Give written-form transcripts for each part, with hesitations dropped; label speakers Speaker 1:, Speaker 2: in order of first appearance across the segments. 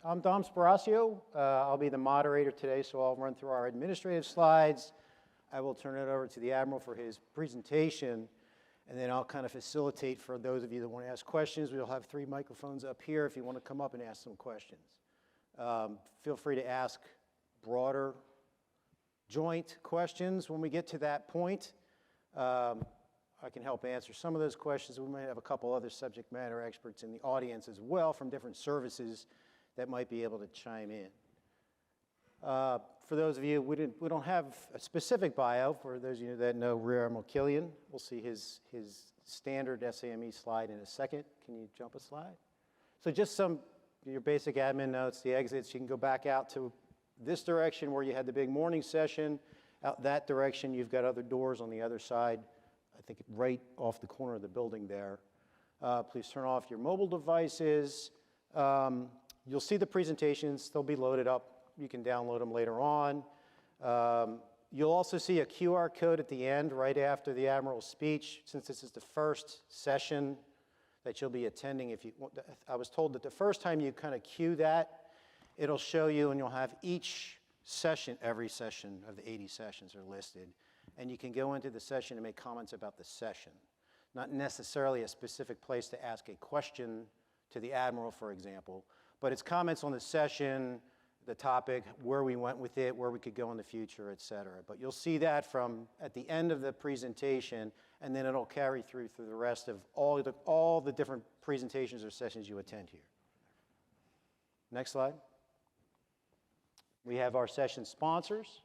Speaker 1: I'm Dom Sparacio. I'll be the moderator today, so I'll run through our administrative slides. I will turn it over to the Admiral for his presentation, and then I'll kind of facilitate for those of you that want to ask questions. We'll have 3 microphones up here if you want to come up and ask some questions. Feel free to ask broader joint questions when we get to that point. I can help answer some of those questions. We might have a couple other subject matter experts in the audience as well from different services that might be able to chime in. For those of you, we don't have a specific bio. For those of you that know Rear Admiral Killian, we'll see his standard SAME slide in a second. Can you jump a slide? So just your basic admin notes, the exits. You can go back out to this direction where you had the big morning session. Out that direction, you've got other doors on the other side. I think right off the corner of the building there. Please turn off your mobile devices. You'll see the presentations. They'll be loaded up. You can download them later on. You'll also see a QR code at the end right after the Admiral's speech, since this is the first session that you'll be attending. I was told that the first time you kind of cue that, it'll show you, and you'll have each session, every session of the 80 sessions are listed. And you can go into the session and make comments about the session. Not necessarily a specific place to ask a question to the Admiral, for example, but it's comments on the session, the topic, where we went with it, where we could go in the future, et cetera. But you'll see that from at the end of the presentation, and then it'll carry through the rest of all the different presentations or sessions you attend here. Next slide. We have our session sponsors.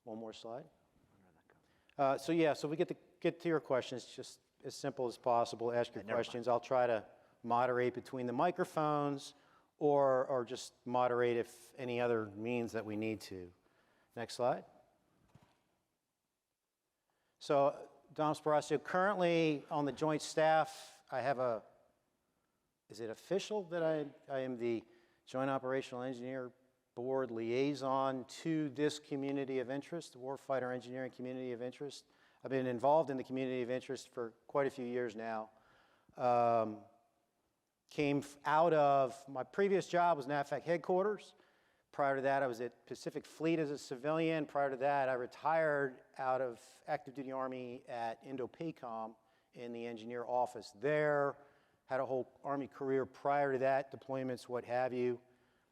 Speaker 1: One more slide. So we get to your questions just as simple as possible. Ask your questions. I'll try to moderate between the microphones or just moderate if any other means that we need to. Next slide. So Dom Sparacio, currently on the joint staff, I have is it official that I am the Joint Operational Engineer Board liaison to this community of interest, the Warfighter Engineering Community of Interest. I've been involved in the community of interest for quite a few years now. Came out of, my previous job was NAVFAC headquarters. Prior to that, I was at Pacific Fleet as a civilian. Prior to that, I retired out of active duty Army at Indo-Pacific in the engineer office there. Had a whole Army career prior to that, deployments, what have you.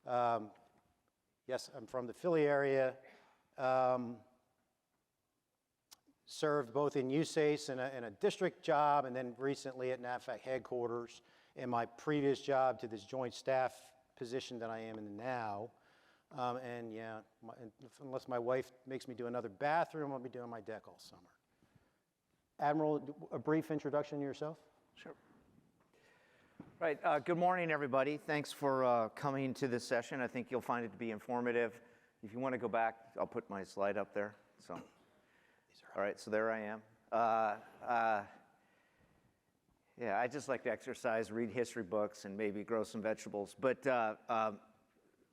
Speaker 1: Yes, I'm from the Philly area. Served both in USACE and a district job, and then recently at NAVFAC headquarters in my previous job to this joint staff position that I am in now. And yeah, unless my wife makes me do another bathroom, I'll be doing my deck all summer. Admiral, a brief introduction to yourself?
Speaker 2: Sure. Right, good morning, everybody. Thanks for coming to this session. I think you'll find it to be informative. If you want to go back, I'll put my slide up there. So, all right, so there I am. Yeah, I just like to exercise, read history books, and maybe grow some vegetables. But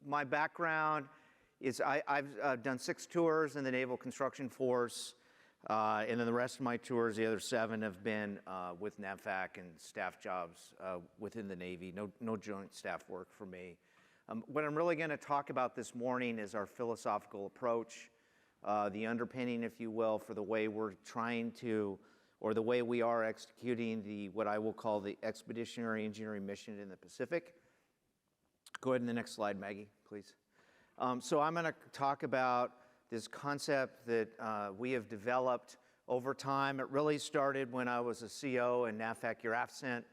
Speaker 2: my background is I've done 6 tours in the Naval Construction Force. And then the rest of my tours, the other 7, have been with NAVFAC and staff jobs within the Navy. No joint staff work for me. What I'm really going to talk about this morning is our philosophical approach, the underpinning, if you will, for the way we're trying to, or the way we are executing what I will call the expeditionary engineering mission in the Pacific. Go ahead to the next slide, Maggie, please. So I'm going to talk about this concept that we have developed over time. It really started when I was a CO in NAVFAC Europe AFCENT,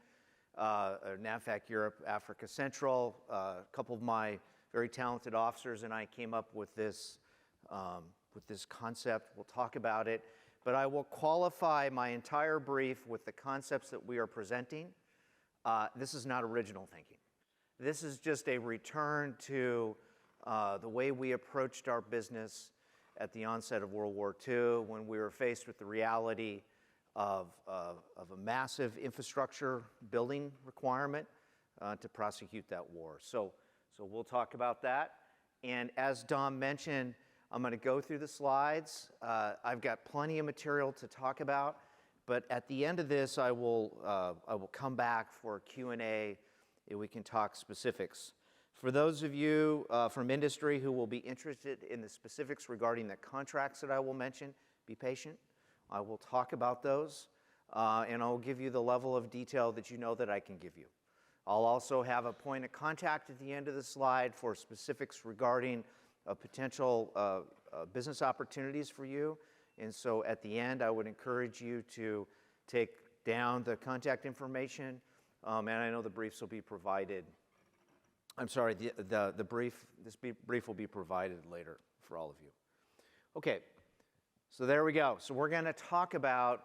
Speaker 2: or NAVFAC Europe Africa Central. A couple of my very talented officers and I came up with this concept. We'll talk about it. But I will qualify my entire brief with the concepts that we are presenting. This is not original thinking. This is just a return to the way we approached our business at the onset of World War II, when we were faced with the reality of a massive infrastructure building requirement to prosecute that war. So we'll talk about that. And as Dom mentioned, I'm going to go through the slides. I've got plenty of material to talk about, but at the end of this, I will come back for a Q&A, and we can talk specifics. For those of you from industry who will be interested in the specifics regarding the contracts that I will mention, be patient. I will talk about those, and I'll give you the level of detail that you know that I can give you. I'll also have a point of contact at the end of the slide for specifics regarding potential business opportunities for you. And so at the end, I would encourage you to take down the contact information, and I know the briefs will be provided. I'm sorry, this brief will be provided later for all of you. Okay, so there we go. So we're going to talk about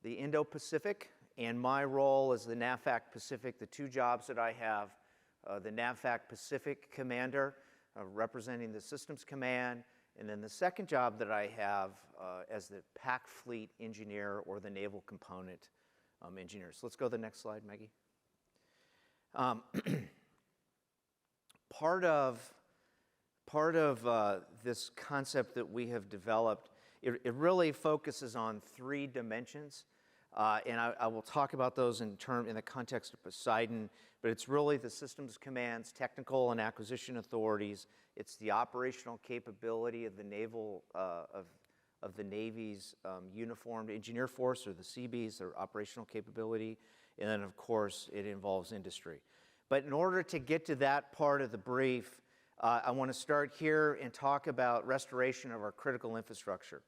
Speaker 2: the Indo-Pacific and my role as the NAVFAC Pacific, the two jobs that I have, the NAVFAC Pacific Commander, representing the Systems Command, and then the second job that I have as the PAC Fleet Engineer or the Naval Component Engineer. So let's go to the next slide, Maggie. Part of this concept that we have developed, it really focuses on three dimensions, and I will talk about those in the context of Poseidon, but it's really the Systems Command's technical and acquisition authorities. It's the operational capability of the of the Navy's Uniformed Engineer Force, or the Seabees, their operational capability, and then of course it involves industry. But in order to get to that part of the brief, I want to start here and talk about restoration of our critical infrastructure.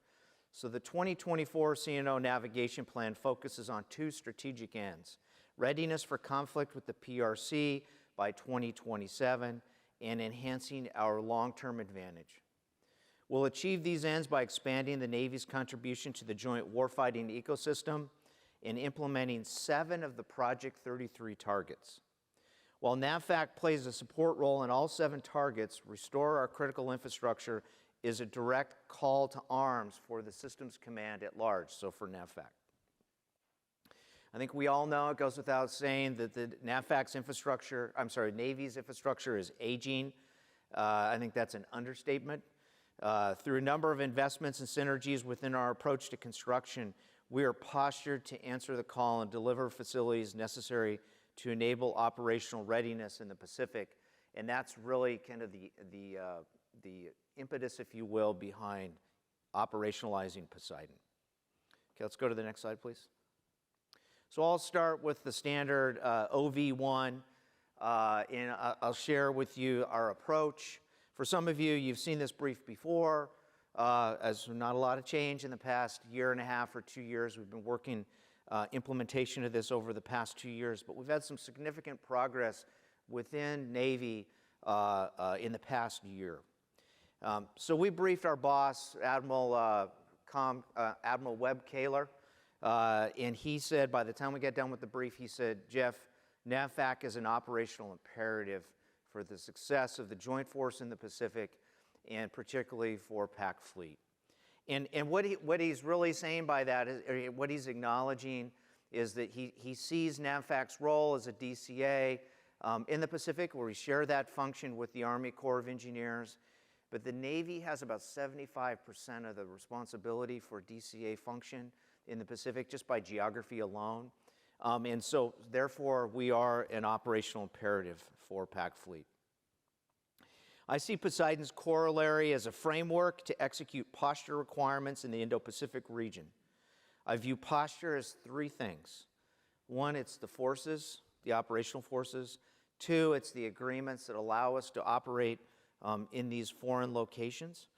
Speaker 2: So the 2024 CNO Navigation Plan focuses on two strategic ends: readiness for conflict with the PRC by 2027 and enhancing our long-term advantage. We'll achieve these ends by expanding the Navy's contribution to the joint warfighting ecosystem and implementing 7 of the Project 33 targets. While NAVFAC plays a support role in all 7 targets, restore our critical infrastructure is a direct call to arms for the Systems Command at large, so for NAVFAC. I think we all know, it goes without saying, that the NAVFAC's Navy's infrastructure is aging. I think that's an understatement. Through a number of investments and synergies within our approach to construction, we are postured to answer the call and deliver facilities necessary to enable operational readiness in the Pacific, and that's really kind of the impetus, if you will, behind operationalizing Poseidon. Okay, let's go to the next slide, please. So I'll start with the standard OV1, and I'll share with you our approach. For some of you, you've seen this brief before, as not a lot of change in the past year and a half or 2 years. We've been working implementation of this over the past 2 years, but we've had some significant progress within Navy in the past year. So we briefed our boss, Admiral Webb Kaler, and he said, by the time we get done with the brief, he said, Jeff, NAVFAC is an operational imperative for the success of the Joint Force in the Pacific, and particularly for PAC Fleet. And what he's really saying by that, is, what he's acknowledging, is that he sees NAVFAC's role as a DCA in the Pacific, where we share that function with the Army Corps of Engineers. But the Navy has about 75% of the responsibility for DCA function in the Pacific, just by geography alone. And so, therefore, we are an operational imperative for PAC Fleet. I see Poseidon's Corollary as a framework to execute posture requirements in the Indo-Pacific region. I view posture as 3 things. 1, it's the forces, the operational forces. 2, it's the agreements that allow us to operate in these foreign locations.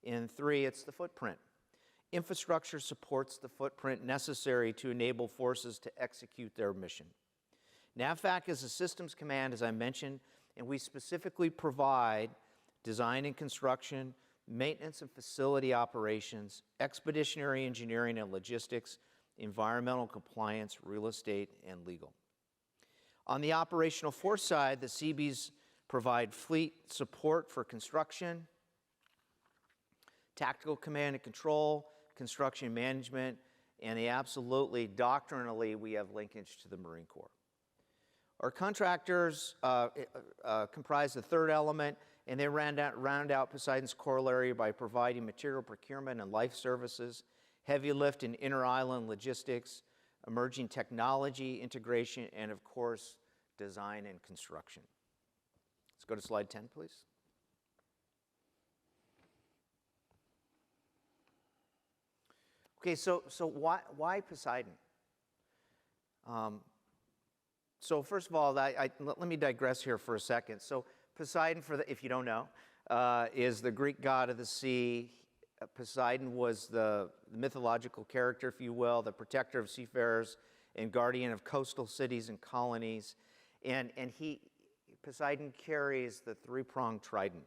Speaker 2: And 3, it's the footprint. Infrastructure supports the footprint necessary to enable forces to execute their mission. NAVFAC is a systems command, as I mentioned, and we specifically provide design and construction, maintenance and facility operations, expeditionary engineering and logistics, environmental compliance, real estate, and legal. On the operational force side, the Seabees provide fleet support for construction, tactical command and control, construction management, and absolutely, doctrinally, we have linkage to the Marine Corps. Our contractors comprise the third element, and they round out Poseidon's Corollary by providing material procurement and life services, heavy lift and inter-island logistics, emerging technology integration, and of course, design and construction. Let's go to slide 10, please. Okay, so why Poseidon? So first of all, let me digress here for a second. So Poseidon, if you don't know, is the Greek god of the sea. Poseidon was the mythological character, if you will, the protector of seafarers and guardian of coastal cities and colonies. And Poseidon carries the three-pronged trident.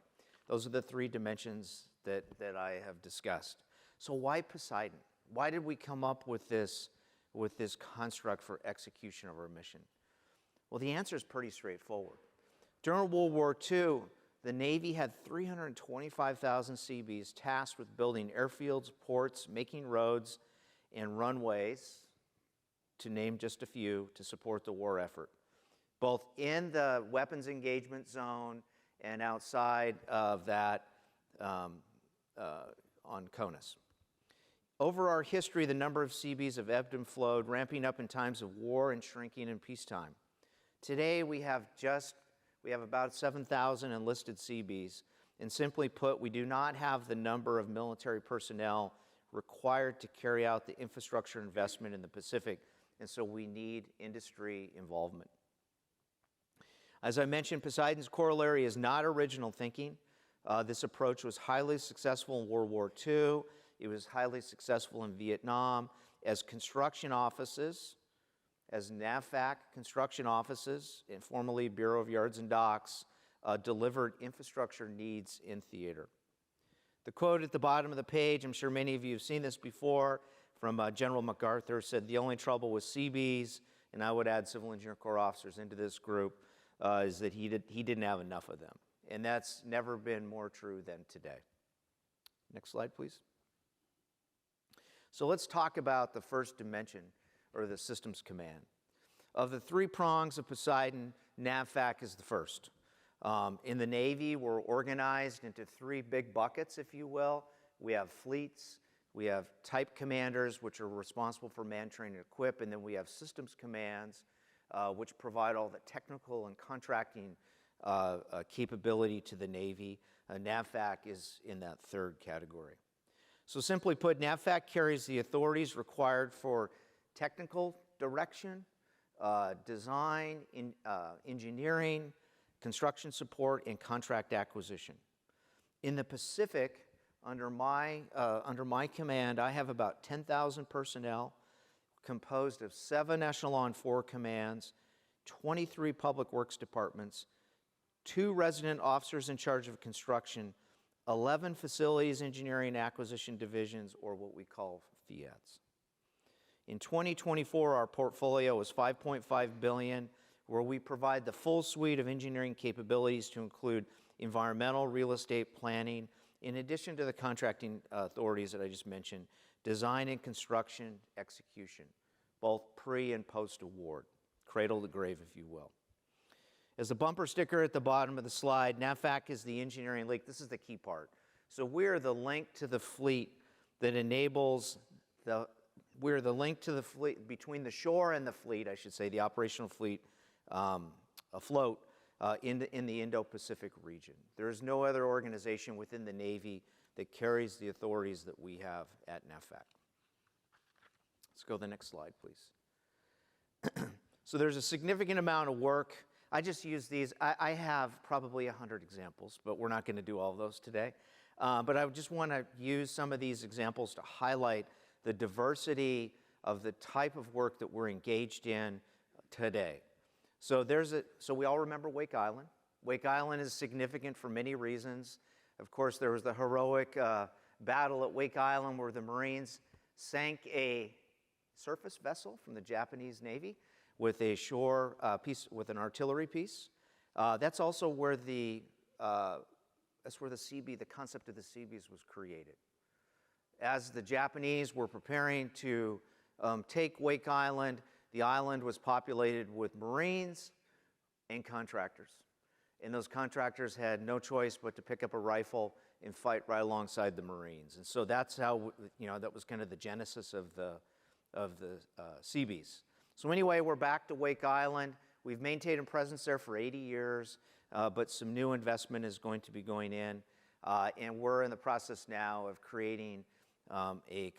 Speaker 2: Those are the three dimensions that I have discussed. So why Poseidon? Why did we come up with this construct for execution of our mission? Well, the answer is pretty straightforward. During World War II, the Navy had 325,000 Seabees tasked with building airfields, ports, making roads, and runways, to name just a few, to support the war effort, both in the weapons engagement zone and outside of that on CONUS. Over our history, the number of Seabees have ebbed and flowed, ramping up in times of war and shrinking in peacetime. Today, we have about 7,000 enlisted Seabees, and simply put, we do not have the number of military personnel required to carry out the infrastructure investment in the Pacific, and so we need industry involvement. As I mentioned, Poseidon's corollary is not original thinking. This approach was highly successful in World War II. It was highly successful in Vietnam as construction offices, as NAVFAC construction offices, and formerly Bureau of Yards and Docks, delivered infrastructure needs in theater. The quote at the bottom of the page, I'm sure many of you have seen this before, from General MacArthur, said, "The only trouble with Seabees," and I would add Civil Engineer Corps officers into this group, is that he didn't have enough of them. And that's never been more true than today. Next slide, please. So let's talk about the first dimension, or the systems command. Of the three prongs of Poseidon, NAVFAC is the first. In the Navy, we're organized into three big buckets, if you will. We have fleets, we have type commanders, which are responsible for man, train, and equip, and then we have systems commands, which provide all the technical and contracting capability to the Navy. NAVFAC is in that third category. So simply put, NAVFAC carries the authorities required for technical direction, design, engineering, construction support, and contract acquisition. In the Pacific, under my command, I have about 10,000 personnel composed of 7 Echelon 4 commands, 23 public works departments, 2 resident officers in charge of construction, 11 facilities engineering acquisition divisions, or what we call FIATs. In 2024, our portfolio is $5.5 billion, where we provide the full suite of engineering capabilities to include environmental, real estate planning, in addition to the contracting authorities that I just mentioned, design and construction execution, both pre and post-award, cradle to grave, if you will. As the bumper sticker at the bottom of the slide, NAVFAC is the engineering link. This is the key part. So we're the link to the fleet that enables we're the link to the fleet, between the shore and the fleet, I should say, the operational fleet afloat in the Indo-Pacific region. There is no other organization within the Navy that carries the authorities that we have at NAVFAC. Let's go to the next slide, please. So there's a significant amount of work. I just use these. I have probably 100 examples, but we're not going to do all of those today. But I just want to use some of these examples to highlight the diversity of the type of work that we're engaged in today. So we all remember Wake Island. Wake Island is significant for many reasons. Of course, there was the heroic battle at Wake Island where the Marines sank a surface vessel from the Japanese Navy with a shore piece, with an artillery piece. That's also where the Seabee, the concept of the Seabees, was created. As the Japanese were preparing to take Wake Island, the island was populated with Marines and contractors. And those contractors had no choice but to pick up a rifle and fight right alongside the Marines. And so that's how, that was kind of the genesis of the Seabees. So anyway, we're back to Wake Island. We've maintained a presence there for 80 years, but some new investment is going to be going in. And we're in the process now of creating a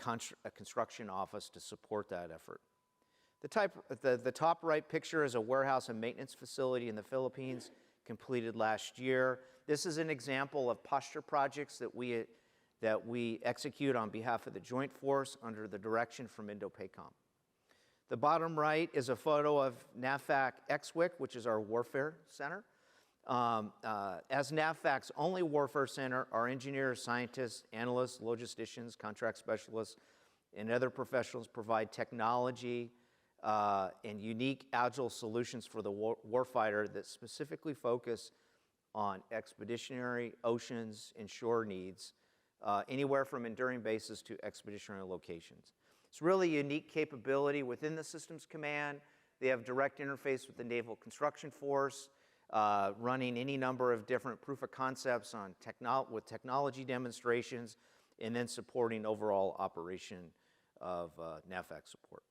Speaker 2: construction office to support that effort. The top right picture is a warehouse and maintenance facility in the Philippines, completed last year. This is an example of posture projects that we execute on behalf of the Joint Force under the direction from Indo-Pacific. The bottom right is a photo of NAVFAC XWIC, which is our warfare center. As NAVFAC's only warfare center, our engineers, scientists, analysts, logisticians, contract specialists, and other professionals provide technology and unique agile solutions for the warfighter that specifically focus on expeditionary, oceans, and shore needs, anywhere from enduring bases to expeditionary locations. It's really a unique capability within the Systems Command. They have direct interface with the Naval Construction Force, running any number of different proof of concepts on with technology demonstrations, and then supporting overall operation of NAVFAC support.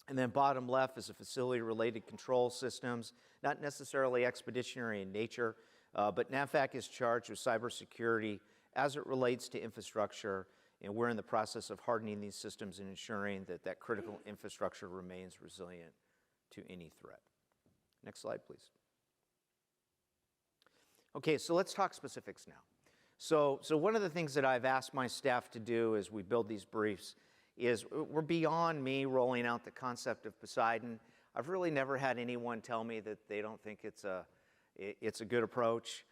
Speaker 2: And then bottom left is a facility-related control systems, not necessarily expeditionary in nature, but NAVFAC is charged with cybersecurity as it relates to infrastructure, and we're in the process of hardening these systems and ensuring that that critical infrastructure remains resilient to any threat. Next slide, please. Okay, so let's talk specifics now. So one of the things that I've asked my staff to do as we build these briefs is we're beyond me rolling out the concept of Poseidon. I've really never had anyone tell me that they don't think it's a good approach.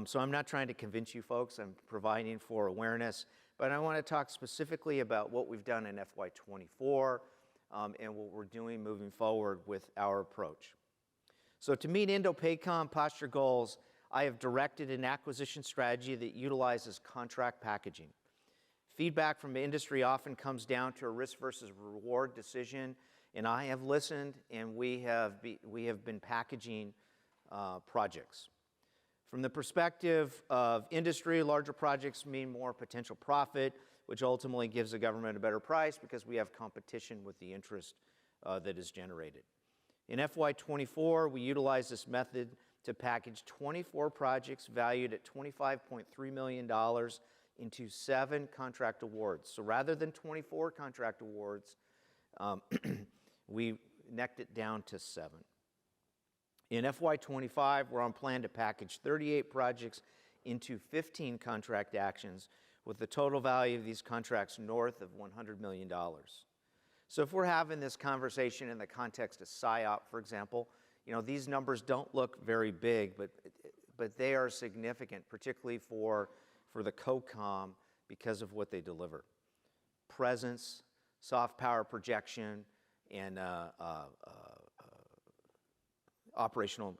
Speaker 2: So I'm not trying to convince you folks. I'm providing for awareness. But I want to talk specifically about what we've done in FY24 and what we're doing moving forward with our approach. So to meet Indo-Pacific posture goals, I have directed an acquisition strategy that utilizes contract packaging. Feedback from industry often comes down to a risk versus reward decision, and I have listened, and we have been packaging projects. From the perspective of industry, larger projects mean more potential profit, which ultimately gives the government a better price because we have competition with the interest that is generated. In FY24, we utilized this method to package 24 projects valued at $25.3 million into 7 contract awards. So rather than 24 contract awards, we necked it down to 7. In FY25, we're on plan to package 38 projects into 15 contract actions with the total value of these contracts north of $100 million. So if we're having this conversation in the context of PSYOP, for example, you know, these numbers don't look very big, but they are significant, particularly for the COCOM because of what they deliver. Presence, soft power projection, and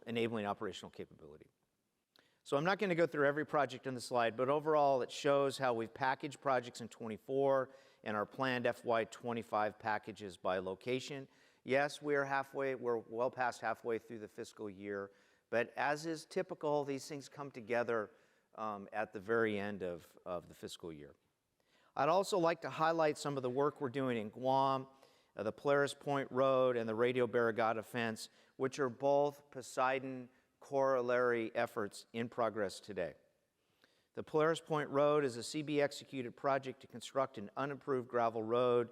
Speaker 2: enabling operational capability. So I'm not going to go through every project on the slide, but overall it shows how we've packaged projects in 24 and our planned FY25 packages by location. Yes, we're well past halfway through the fiscal year, but as is typical, these things come together at the very end of the fiscal year. I'd also like to highlight some of the work we're doing in Guam, the Polaris Point Road and the Radio Barragata Fence, which are both Poseidon Corollary efforts in progress today. The Polaris Point Road is a CB-executed project to construct an unimproved gravel road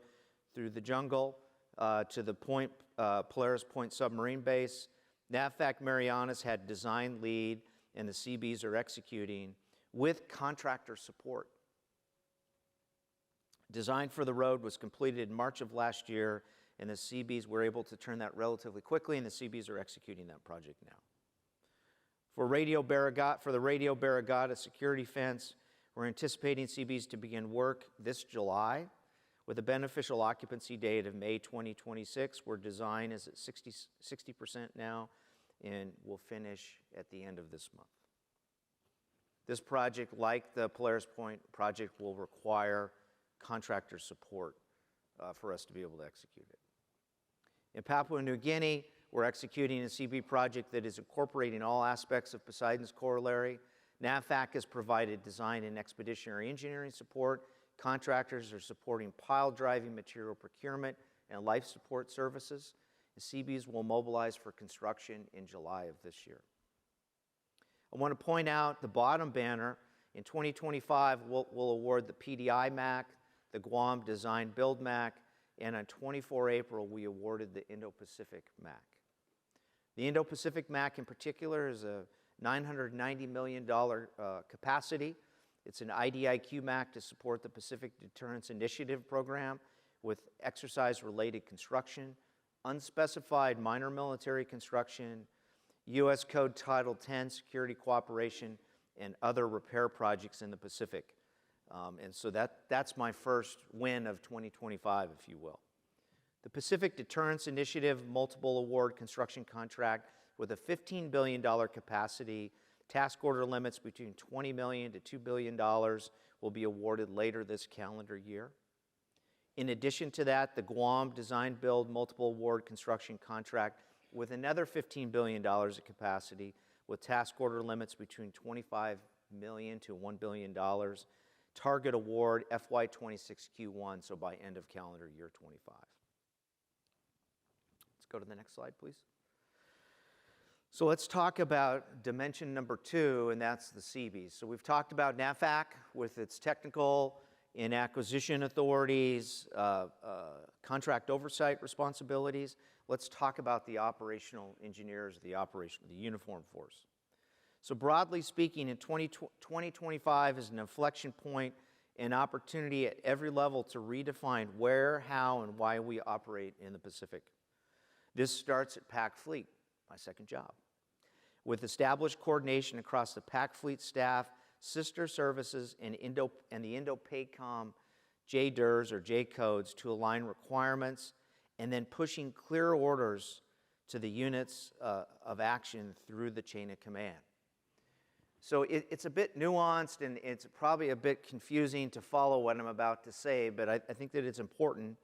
Speaker 2: through the jungle to the Polaris Point submarine base. NAVFAC Marianas had design lead, and the CBs are executing with contractor support. Design for the road was completed in March of last year, and the CBs were able to turn that relatively quickly, and the CBs are executing that project now. For the Radio Barragata security fence, we're anticipating CBs to begin work this July with a beneficial occupancy date of May 2026, where design is at 60% now and will finish at the end of this month. This project, like the Polaris Point project, will require contractor support for us to be able to execute it. In Papua New Guinea, we're executing a CB project that is incorporating all aspects of Poseidon's Corollary. NAVFAC has provided design and expeditionary engineering support. Contractors are supporting pile driving, material procurement, and life support services. The Seabees will mobilize for construction in July of this year. I want to point out the bottom banner. In 2025, we'll award the PDI MAC, the Guam Design Build MAC, and on 24 April, we awarded the Indo-Pacific MAC. The Indo-Pacific MAC in particular is a $990 million capacity. It's an IDIQ MAC to support the Pacific Deterrence Initiative program with exercise-related construction, unspecified minor military construction, U.S. Code Title 10 security cooperation, and other repair projects in the Pacific. And so that's my first win of 2025, if you will. The Pacific Deterrence Initiative multiple award construction contract with a $15 billion capacity, task order limits between $20 million to $2 billion will be awarded later this calendar year. In addition to that, the Guam Design Build multiple award construction contract with another $15 billion of capacity with task order limits between $25 million to $1 billion. Target award FY26 Q1, so by end of calendar year 25. Let's go to the next slide, please. So let's talk about dimension number 2, and that's the Seabees. So we've talked about NAVFAC with its technical and acquisition authorities, contract oversight responsibilities. Let's talk about the operational engineers, the uniform force. So broadly speaking, in 2025 is an inflection point, an opportunity at every level to redefine where, how, and why we operate in the Pacific. This starts at PAC Fleet, my second job, with established coordination across the PAC Fleet staff, sister services, and the Indo-PACOM JDIRs or J codes to align requirements, and then pushing clear orders to the units of action through the chain of command. So it's a bit nuanced, and it's probably a bit confusing to follow what I'm about to say, but I think that it's important,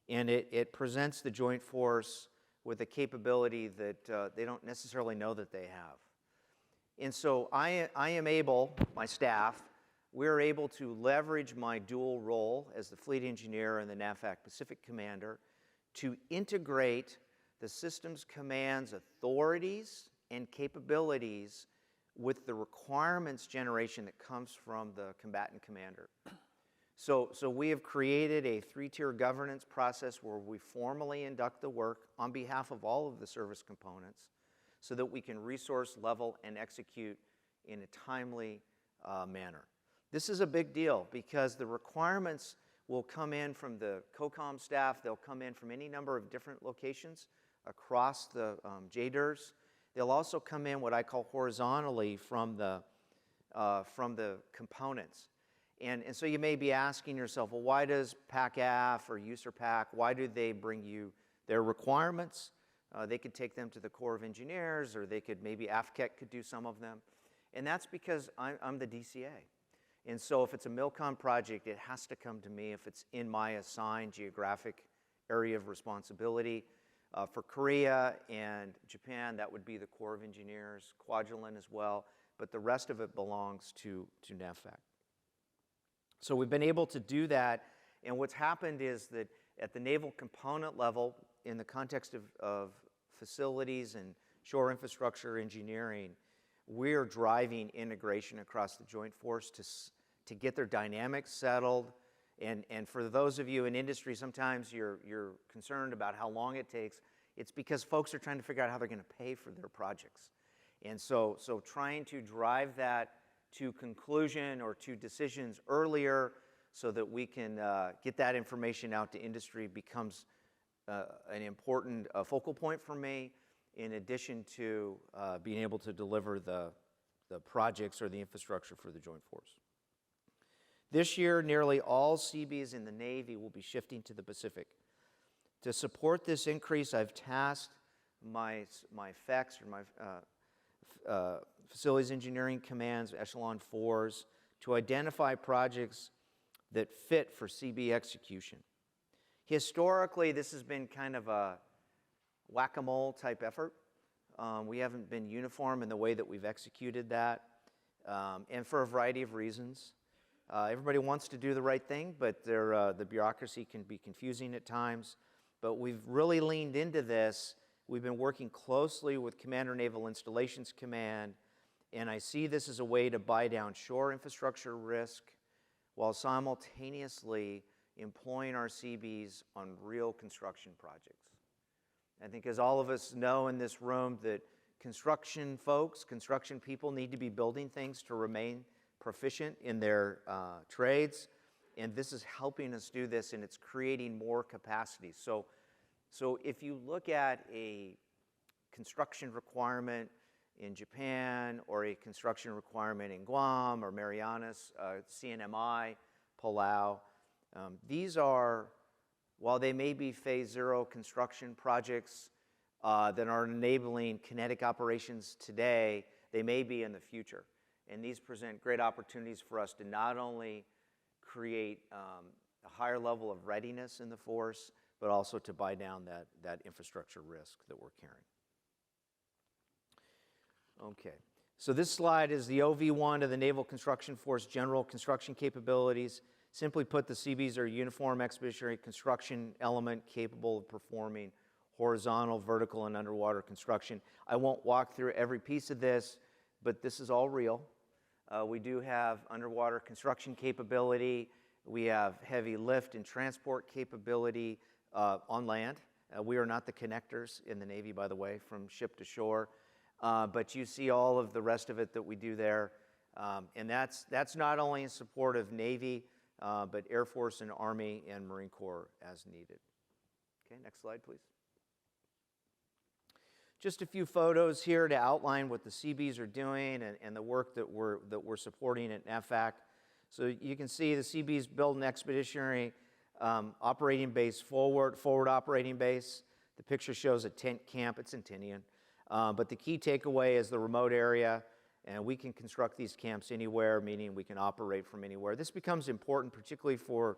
Speaker 2: and it presents the Joint Force with a capability that they don't necessarily know that they have. And so I am able, my staff, we're able to leverage my dual role as the fleet engineer and the NAVFAC Pacific commander to integrate the systems command's authorities and capabilities with the requirements generation that comes from the combatant commander. So we have created a 3-tier governance process where we formally induct the work on behalf of all of the service components so that we can resource, level, and execute in a timely manner. This is a big deal because the requirements will come in from the COCOM staff. They'll come in from any number of different locations across the JDIRs. They'll also come in what I call horizontally from the components. And so you may be asking yourself, well, why does PAC-AF or USERPAC, why do they bring you their requirements? They could take them to the Corps of Engineers, or they could, maybe AFCET could do some of them. And that's because I'm the DCA. And so if it's a MILCOM project, it has to come to me if it's in my assigned geographic area of responsibility. For Korea and Japan, that would be the Corps of Engineers, Kwajalein as well, but the rest of it belongs to NAVFAC. So we've been able to do that, and what's happened is that at the naval component level, in the context of facilities and shore infrastructure engineering, we're driving integration across the Joint Force to get their dynamics settled. And for those of you in industry, sometimes you're concerned about how long it takes. It's because folks are trying to figure out how they're going to pay for their projects. And so trying to drive that to conclusion or to decisions earlier so that we can get that information out to industry becomes an important focal point for me, in addition to being able to deliver the projects or the infrastructure for the Joint Force. This year, nearly all Seabees in the Navy will be shifting to the Pacific. To support this increase, I've tasked my FECs, or my Facilities Engineering Commands, Echelon 4s, to identify projects that fit for CB execution. Historically, this has been kind of a whack-a-mole type effort. We haven't been uniform in the way that we've executed that, and for a variety of reasons. Everybody wants to do the right thing, but the bureaucracy can be confusing at times. but we've really leaned into this. We've been working closely with Commander Naval Installations Command, and I see this as a way to buy down shore infrastructure risk while simultaneously employing our Seabees on real construction projects. I think as all of us know in this room that construction folks, construction people need to be building things to remain proficient in their trades, and this is helping us do this, and it's creating more capacity. So if you look at a construction requirement in Japan or a construction requirement in Guam or Marianas, CNMI, Palau, these are, while they may be phase 0 construction projects that are enabling kinetic operations today, they may be in the future. And these present great opportunities for us to not only create a higher level of readiness in the force, but also to buy down that infrastructure risk that we're carrying. Okay, so this slide is the OV1 of the Naval Construction Force general construction capabilities. Simply put, the Seabees are a uniform expeditionary construction element capable of performing horizontal, vertical, and underwater construction. I won't walk through every piece of this, but this is all real. We do have underwater construction capability. We have heavy lift and transport capability on land. We are not the connectors in the Navy, by the way, from ship to shore. But you see all of the rest of it that we do there. And that's not only in support of Navy, but Air Force and Army and Marine Corps as needed. Okay, next slide, please. Just a few photos here to outline what the Seabees are doing and the work that we're supporting at NAVFAC. So you can see the Seabees build an expeditionary operating base forward operating base. The picture shows a tent camp. It's in Tinian. But the key takeaway is the remote area, and we can construct these camps anywhere, meaning we can operate from anywhere. This becomes important, particularly for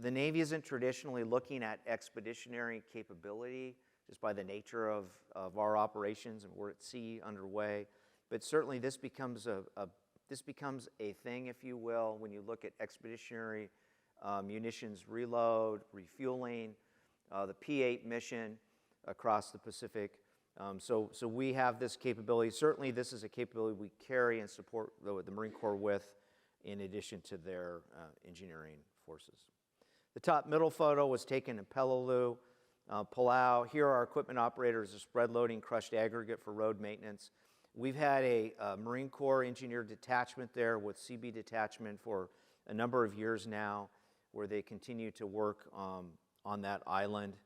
Speaker 2: the Navy isn't traditionally looking at expeditionary capability just by the nature of our operations, and we're at sea underway. But certainly this becomes a thing, if you will, when you look at expeditionary munitions reload, refueling, the P-8 mission across the Pacific. So we have this capability. Certainly this is a capability we carry and support the Marine Corps with, in addition to their engineering forces. The top middle photo was taken in Peleliu, Palau. Here our equipment operators are spread loading crushed aggregate for road maintenance. We've had a Marine Corps engineer detachment there with CB detachment for a number of years now, where they continue to work on that island.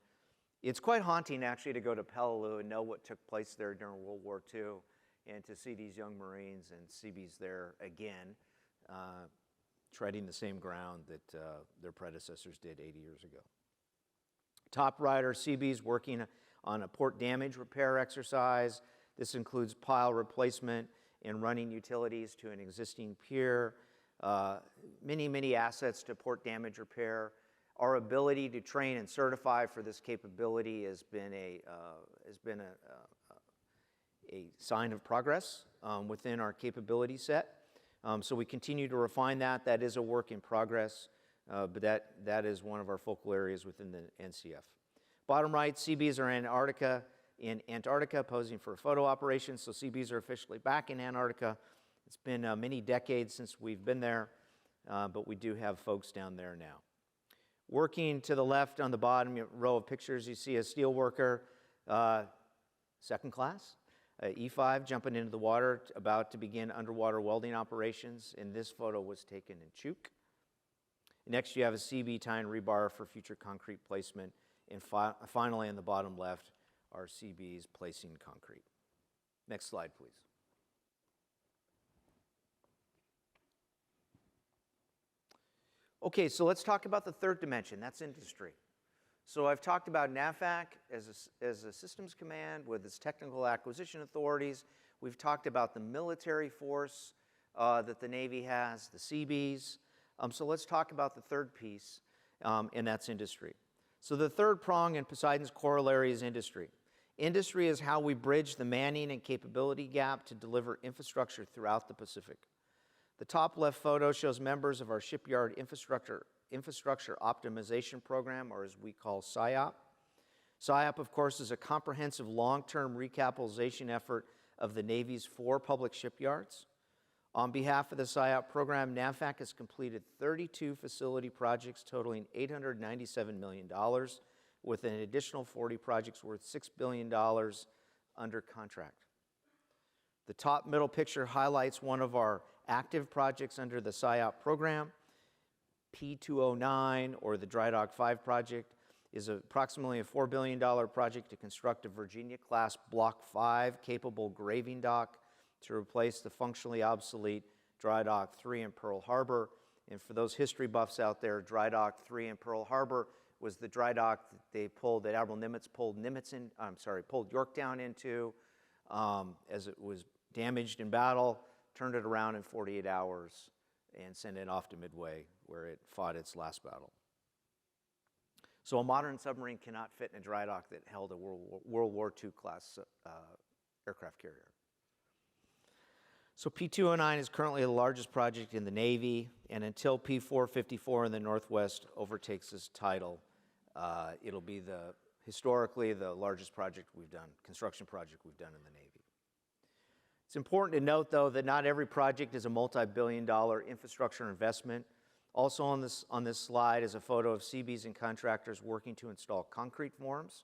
Speaker 2: It's quite haunting, actually, to go to Peleliu and know what took place there during World War II, and to see these young Marines and Seabees there again, treading the same ground that their predecessors did 80 years ago. Top right are Seabees working on a port damage repair exercise. This includes pile replacement and running utilities to an existing pier, many assets to port damage repair. Our ability to train and certify for this capability has been a sign of progress within our capability set. So we continue to refine that. That is a work in progress, but that is one of our focal areas within the NCF. Bottom right, Seabees are in Antarctica posing for a photo operation. So Seabees are officially back in Antarctica. It's been many decades since we've been there, but we do have folks down there now. Working to the left on the bottom row of pictures, you see a steel worker, second class, E5, jumping into the water, about to begin underwater welding operations. And this photo was taken in Chuuk. Next, you have a CB tying rebar for future concrete placement. And finally, on the bottom left, are CBs placing concrete. Next slide, please. Okay, so let's talk about the third dimension. That's industry. So I've talked about NAVFAC as a systems command with its technical acquisition authorities. We've talked about the military force that the Navy has, the Seabees. So let's talk about the third piece, and that's industry. So the third prong in Poseidon's corollary is industry. Industry is how we bridge the manning and capability gap to deliver infrastructure throughout the Pacific. The top left photo shows members of our shipyard infrastructure Infrastructure Optimization Program, or as we call SIOP. SIOP, of course, is a comprehensive long-term recapitalization effort of the Navy's 4 public shipyards. On behalf of the SIOP program, NAVFAC has completed 32 facility projects totaling $897 million, with an additional 40 projects worth $6 billion under contract. The top middle picture highlights one of our active projects under the SIOP program. P209, or the Dry Dock 5 project, is approximately a $4 billion project to construct a Virginia-class Block 5 capable graving dock to replace the functionally obsolete Dry Dock 3 in Pearl Harbor. And for those history buffs out there, Dry Dock 3 in Pearl Harbor was the dry dock that Admiral Nimitz pulled Yorktown into as it was damaged in battle, turned it around in 48 hours, and sent it off to Midway, where it fought its last battle. So a modern submarine cannot fit in a dry dock that held a World War II class aircraft carrier. So P209 is currently the largest project in the Navy, and until P454 in the Northwest overtakes this title, it'll be historically the largest project we've done, construction project we've done in the Navy. It's important to note, though, that not every project is a multi-billion-dollar infrastructure investment. Also on this slide is a photo of Seabees and contractors working to install concrete forms.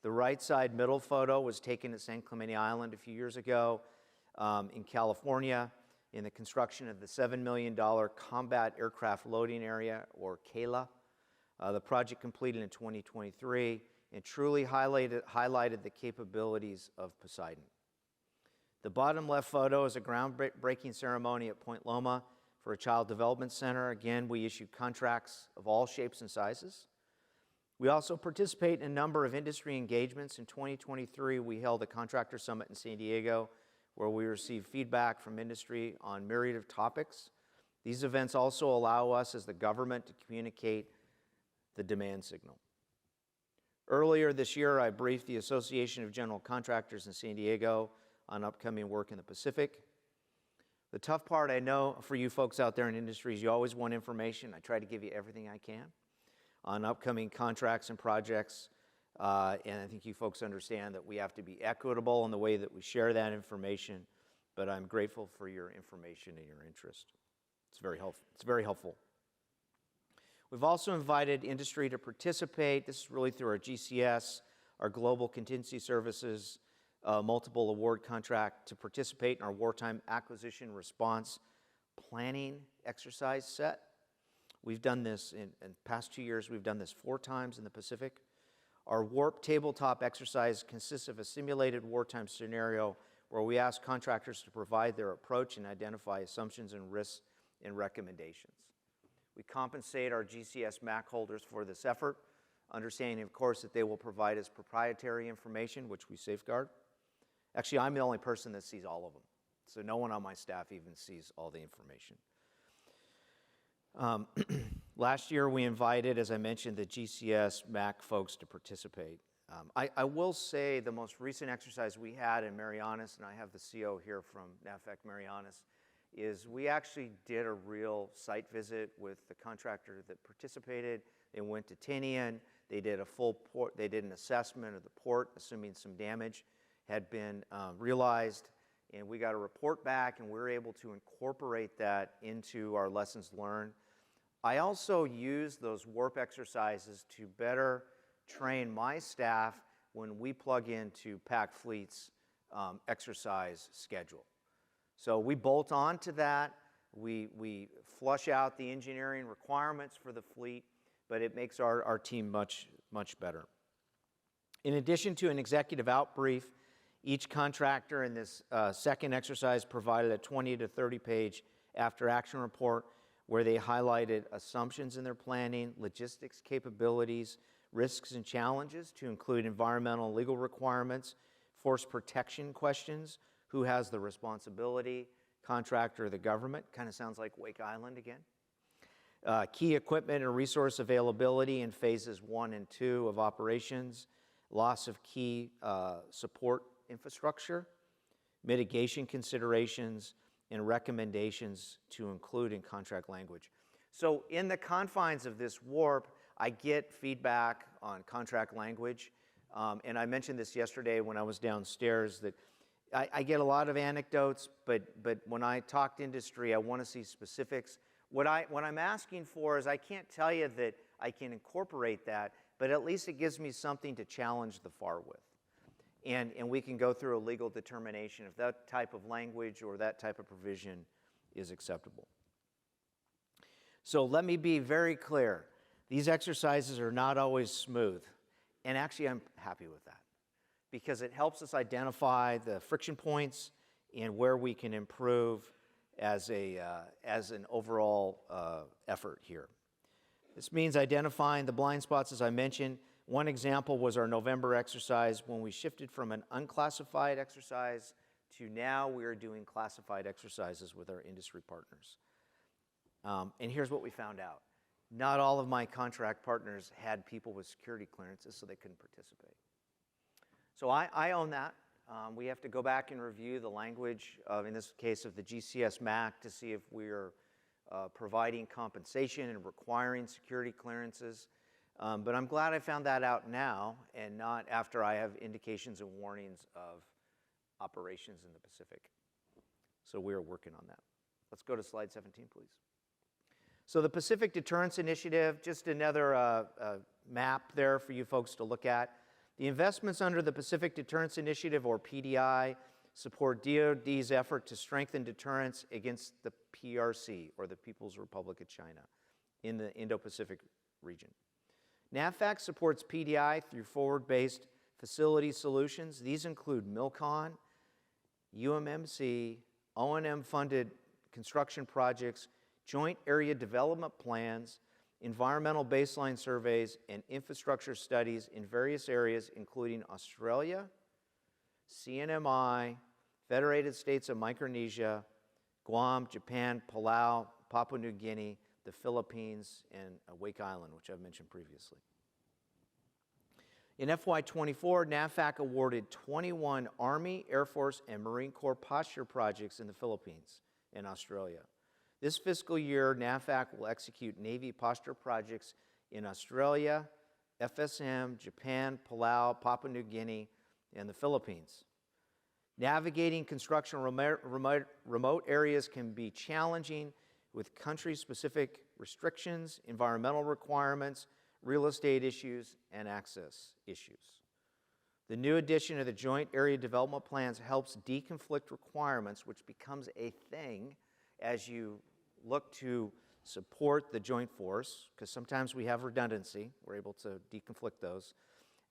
Speaker 2: The right side middle photo was taken at San Clemente Island a few years ago in California in the construction of the $7 million Combat Aircraft Loading Area, or CALA. The project completed in 2023 and truly highlighted the capabilities of Poseidon. The bottom left photo is a groundbreaking ceremony at Point Loma for a child development center. Again, we issue contracts of all shapes and sizes. We also participate in a number of industry engagements. In 2023, we held a contractor summit in San Diego where we received feedback from industry on myriad of topics. These events also allow us as the government to communicate the demand signal. Earlier this year, I briefed the Association of General Contractors in San Diego on upcoming work in the Pacific. The tough part, I know, for you folks out there in industries, you always want information. I try to give you everything I can on upcoming contracts and projects. And I think you folks understand that we have to be equitable in the way that we share that information, but I'm grateful for your information and your interest. It's very helpful. We've also invited industry to participate. This is really through our GCS, our Global Contingency Services multiple award contract, to participate in our Wartime Acquisition Response Planning exercise set. We've done this in the past 2 years. We've done this 4 times in the Pacific. Our WARP tabletop exercise consists of a simulated wartime scenario where we ask contractors to provide their approach and identify assumptions and risks and recommendations. We compensate our GCS MAC holders for this effort, understanding, of course, that they will provide us proprietary information, which we safeguard. Actually, I'm the only person that sees all of them, so no one on my staff even sees all the information. Last year, we invited, as I mentioned, the GCS MAC folks to participate. I will say the most recent exercise we had in Marianas, and I have the CO here from NAVFAC Marianas, is we actually did a real site visit with the contractor that participated. They went to Tinian. They did a full port. They did an assessment of the port, assuming some damage had been realized, and we got a report back, and we were able to incorporate that into our lessons learned. I also use those WARP exercises to better train my staff when we plug into PAC Fleet's exercise schedule. So we bolt on to that. We flush out the engineering requirements for the fleet, but it makes our team much better. In addition to an executive outbrief, each contractor in this second exercise provided a 20 to 30 page after-action report where they highlighted assumptions in their planning, logistics capabilities, risks and challenges to include environmental and legal requirements, force protection questions, who has the responsibility, contractor or the government, kind of sounds like Wake Island again. Key equipment and resource availability in phases 1 and 2 of operations, loss of key support infrastructure, mitigation considerations, and recommendations to include in contract language. So in the confines of this warp, I get feedback on contract language. And I mentioned this yesterday when I was downstairs, that I get a lot of anecdotes, but when I talk to industry, I want to see specifics. What I'm asking for is, I can't tell you that I can incorporate that, but at least it gives me something to challenge the FAR with. And we can go through a legal determination if that type of language or that type of provision is acceptable. So let me be very clear. These exercises are not always smooth. And actually, I'm happy with that, because it helps us identify the friction points and where we can improve as an overall effort here. This means identifying the blind spots, as I mentioned. One example was our November exercise, when we shifted from an unclassified exercise to now we are doing classified exercises with our industry partners. And here's what we found out. Not all of my contract partners had people with security clearances, so they couldn't participate. So I own that. We have to go back and review the language, in this case of the GCS MAC, to see if we're providing compensation and requiring security clearances. But I'm glad I found that out now, and not after I have indications and warnings of operations in the Pacific. So we are working on that. Let's go to slide 17, please. So the Pacific Deterrence Initiative, just another map there for you folks to look at. The investments under the Pacific Deterrence Initiative, or PDI, support DoD's effort to strengthen deterrence against the PRC, or the People's Republic of China, in the Indo-Pacific region. NAVFAC supports PDI through forward-based facility solutions. These include MILCON, UMMC, O&M-funded construction projects, joint area development plans, environmental baseline surveys, and infrastructure studies in various areas, including Australia, CNMI, Federated States of Micronesia, Guam, Japan, Palau, Papua New Guinea, the Philippines, and Wake Island, which I've mentioned previously. In FY24, NAVFAC awarded 21 Army, Air Force, and Marine Corps posture projects in the Philippines and Australia. This fiscal year, NAVFAC will execute Navy posture projects in Australia, FSM, Japan, Palau, Papua New Guinea, and the Philippines. Navigating construction remote areas can be challenging, with country-specific restrictions, environmental requirements, real estate issues, and access issues. The new addition of the Joint Area Development Plans helps deconflict requirements, which becomes a thing as you look to support the joint force, because sometimes we have redundancy. We're able to deconflict those.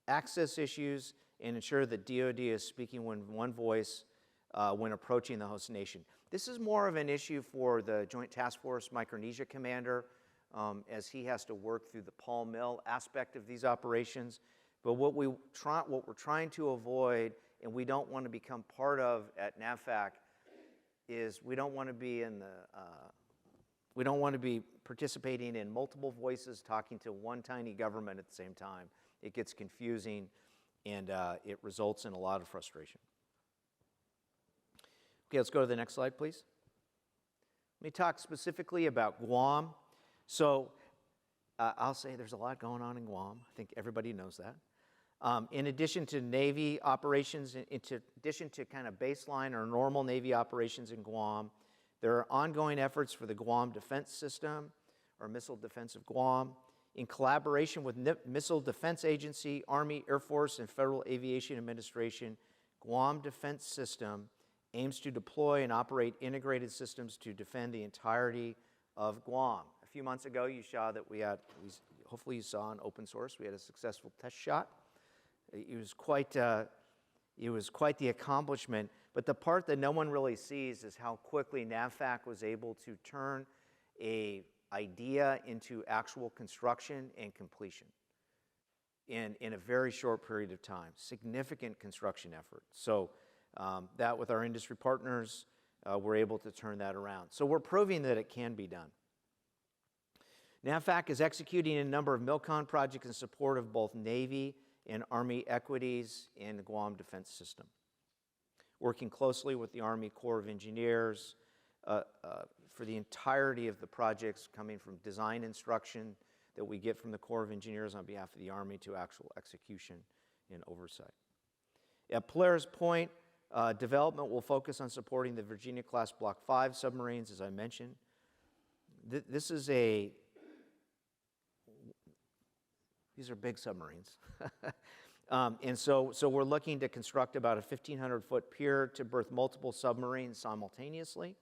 Speaker 2: Access issues, and ensure that DoD is speaking with one voice when approaching the host nation. This is more of an issue for the Joint Task Force Micronesia commander, as he has to work through the Paul Mill aspect of these operations. But what we're trying to avoid, and we don't want to become part of at NAVFAC, is we don't want to be participating in multiple voices talking to one tiny government at the same time. It gets confusing, and it results in a lot of frustration. Okay, let's go to the next slide, please. Let me talk specifically about Guam. So I'll say there's a lot going on in Guam. I think everybody knows that. In addition to Navy operations, in addition to kind of baseline or normal Navy operations in Guam, there are ongoing efforts for the Guam Defense System, or Missile Defense of Guam, in collaboration with Missile Defense Agency, Army, Air Force, and Federal Aviation Administration. Guam Defense System aims to deploy and operate integrated systems to defend the entirety of Guam. A few months ago, you saw that hopefully you saw on open source, we had a successful test shot. It was quite the accomplishment, but the part that no one really sees is how quickly NAVFAC was able to turn an idea into actual construction and completion in a very short period of time. Significant construction effort. So that with our industry partners, we're able to turn that around. So we're proving that it can be done. NAVFAC is executing a number of MILCON projects in support of both Navy and Army equities in the Guam Defense System. Working closely with the Army Corps of Engineers, for the entirety of the projects, coming from design instruction that we get from the Corps of Engineers on behalf of the Army to actual execution and oversight. At Polaris Point, development will focus on supporting the Virginia-class Block 5 submarines, as I mentioned. These are big submarines. And so we're looking to construct about a 1,500-foot pier to berth multiple submarines simultaneously.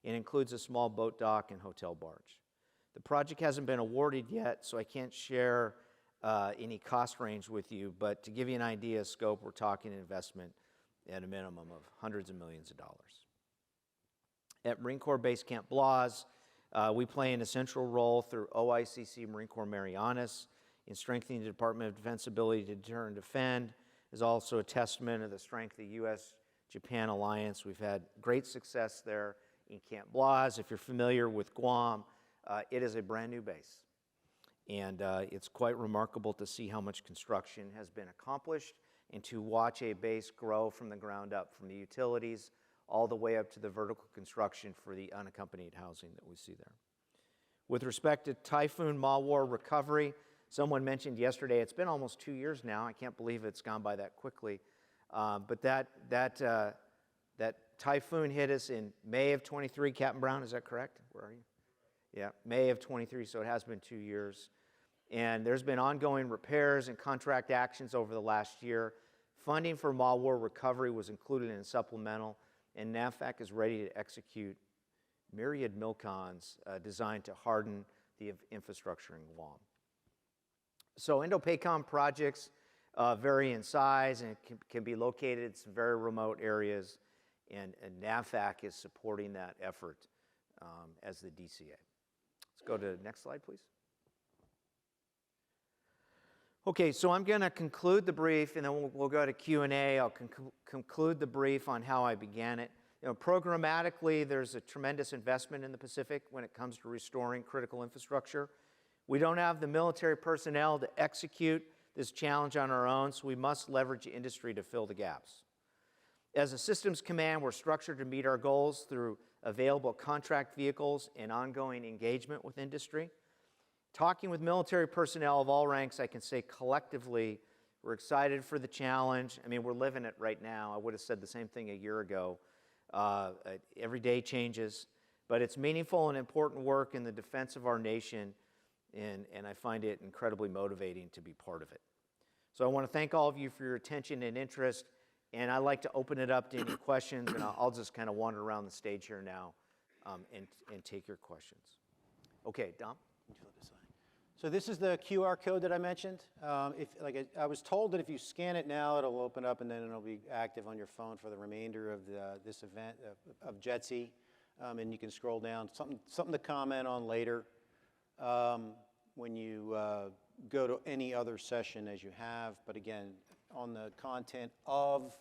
Speaker 2: It includes a small boat dock and hotel barge. The project hasn't been awarded yet, so I can't share any cost range with you, but to give you an idea of scope, we're talking investment at a minimum of hundreds of millions of dollars. At Marine Corps Base Camp Blaz, we play an essential role through OICC Marine Corps Marianas in strengthening the Department of Defense ability to deter and defend. Is also a testament of the strength of the U.S.-Japan alliance. We've had great success there in Camp Blaz. If you're familiar with Guam, it is a brand new base. And it's quite remarkable to see how much construction has been accomplished and to watch a base grow from the ground up, from the utilities all the way up to the vertical construction for the unaccompanied housing that we see there. With respect to Typhoon Malwar recovery, someone mentioned yesterday, it's been almost 2 years now. I can't believe it's gone by that quickly. But that typhoon hit us in May of 23, Captain Brown, is that correct? Where are you? Yeah, May of 23, so it has been 2 years. And there's been ongoing repairs and contract actions over the last year. Funding for malware recovery was included in a supplemental, and NAVFAC is ready to execute myriad MILCONs designed to harden the infrastructure in Guam. So Indo-PACOM projects vary in size and can be located in some very remote areas, and NAVFAC is supporting that effort as the DCA. Let's go to the next slide, please. Okay, so I'm going to conclude the brief, and then we'll go to Q&A. I'll conclude the brief on how I began it. You know, programmatically, there's a tremendous investment in the Pacific when it comes to restoring critical infrastructure. We don't have the military personnel to execute this challenge on our own, so we must leverage industry to fill the gaps. As a systems command, we're structured to meet our goals through available contract vehicles and ongoing engagement with industry. Talking with military personnel of all ranks, I can say collectively, we're excited for the challenge. I mean, we're living it right now. I would have said the same thing a year ago. Every day changes, but it's meaningful and important work in the defense of our nation, and I find it incredibly motivating to be part of it. So I want to thank all of you for your attention and interest, and I'd like to open it up to any questions, and I'll just kind of wander around the stage here now and take your questions. Okay, Dom?
Speaker 1: So this is the QR code that I mentioned. I was told that if you scan it now, it'll open up and then it'll be active on your phone for the remainder of this event of JETC, and you can scroll down. Something to comment on later when you go to any other session as you have. But again, on the content of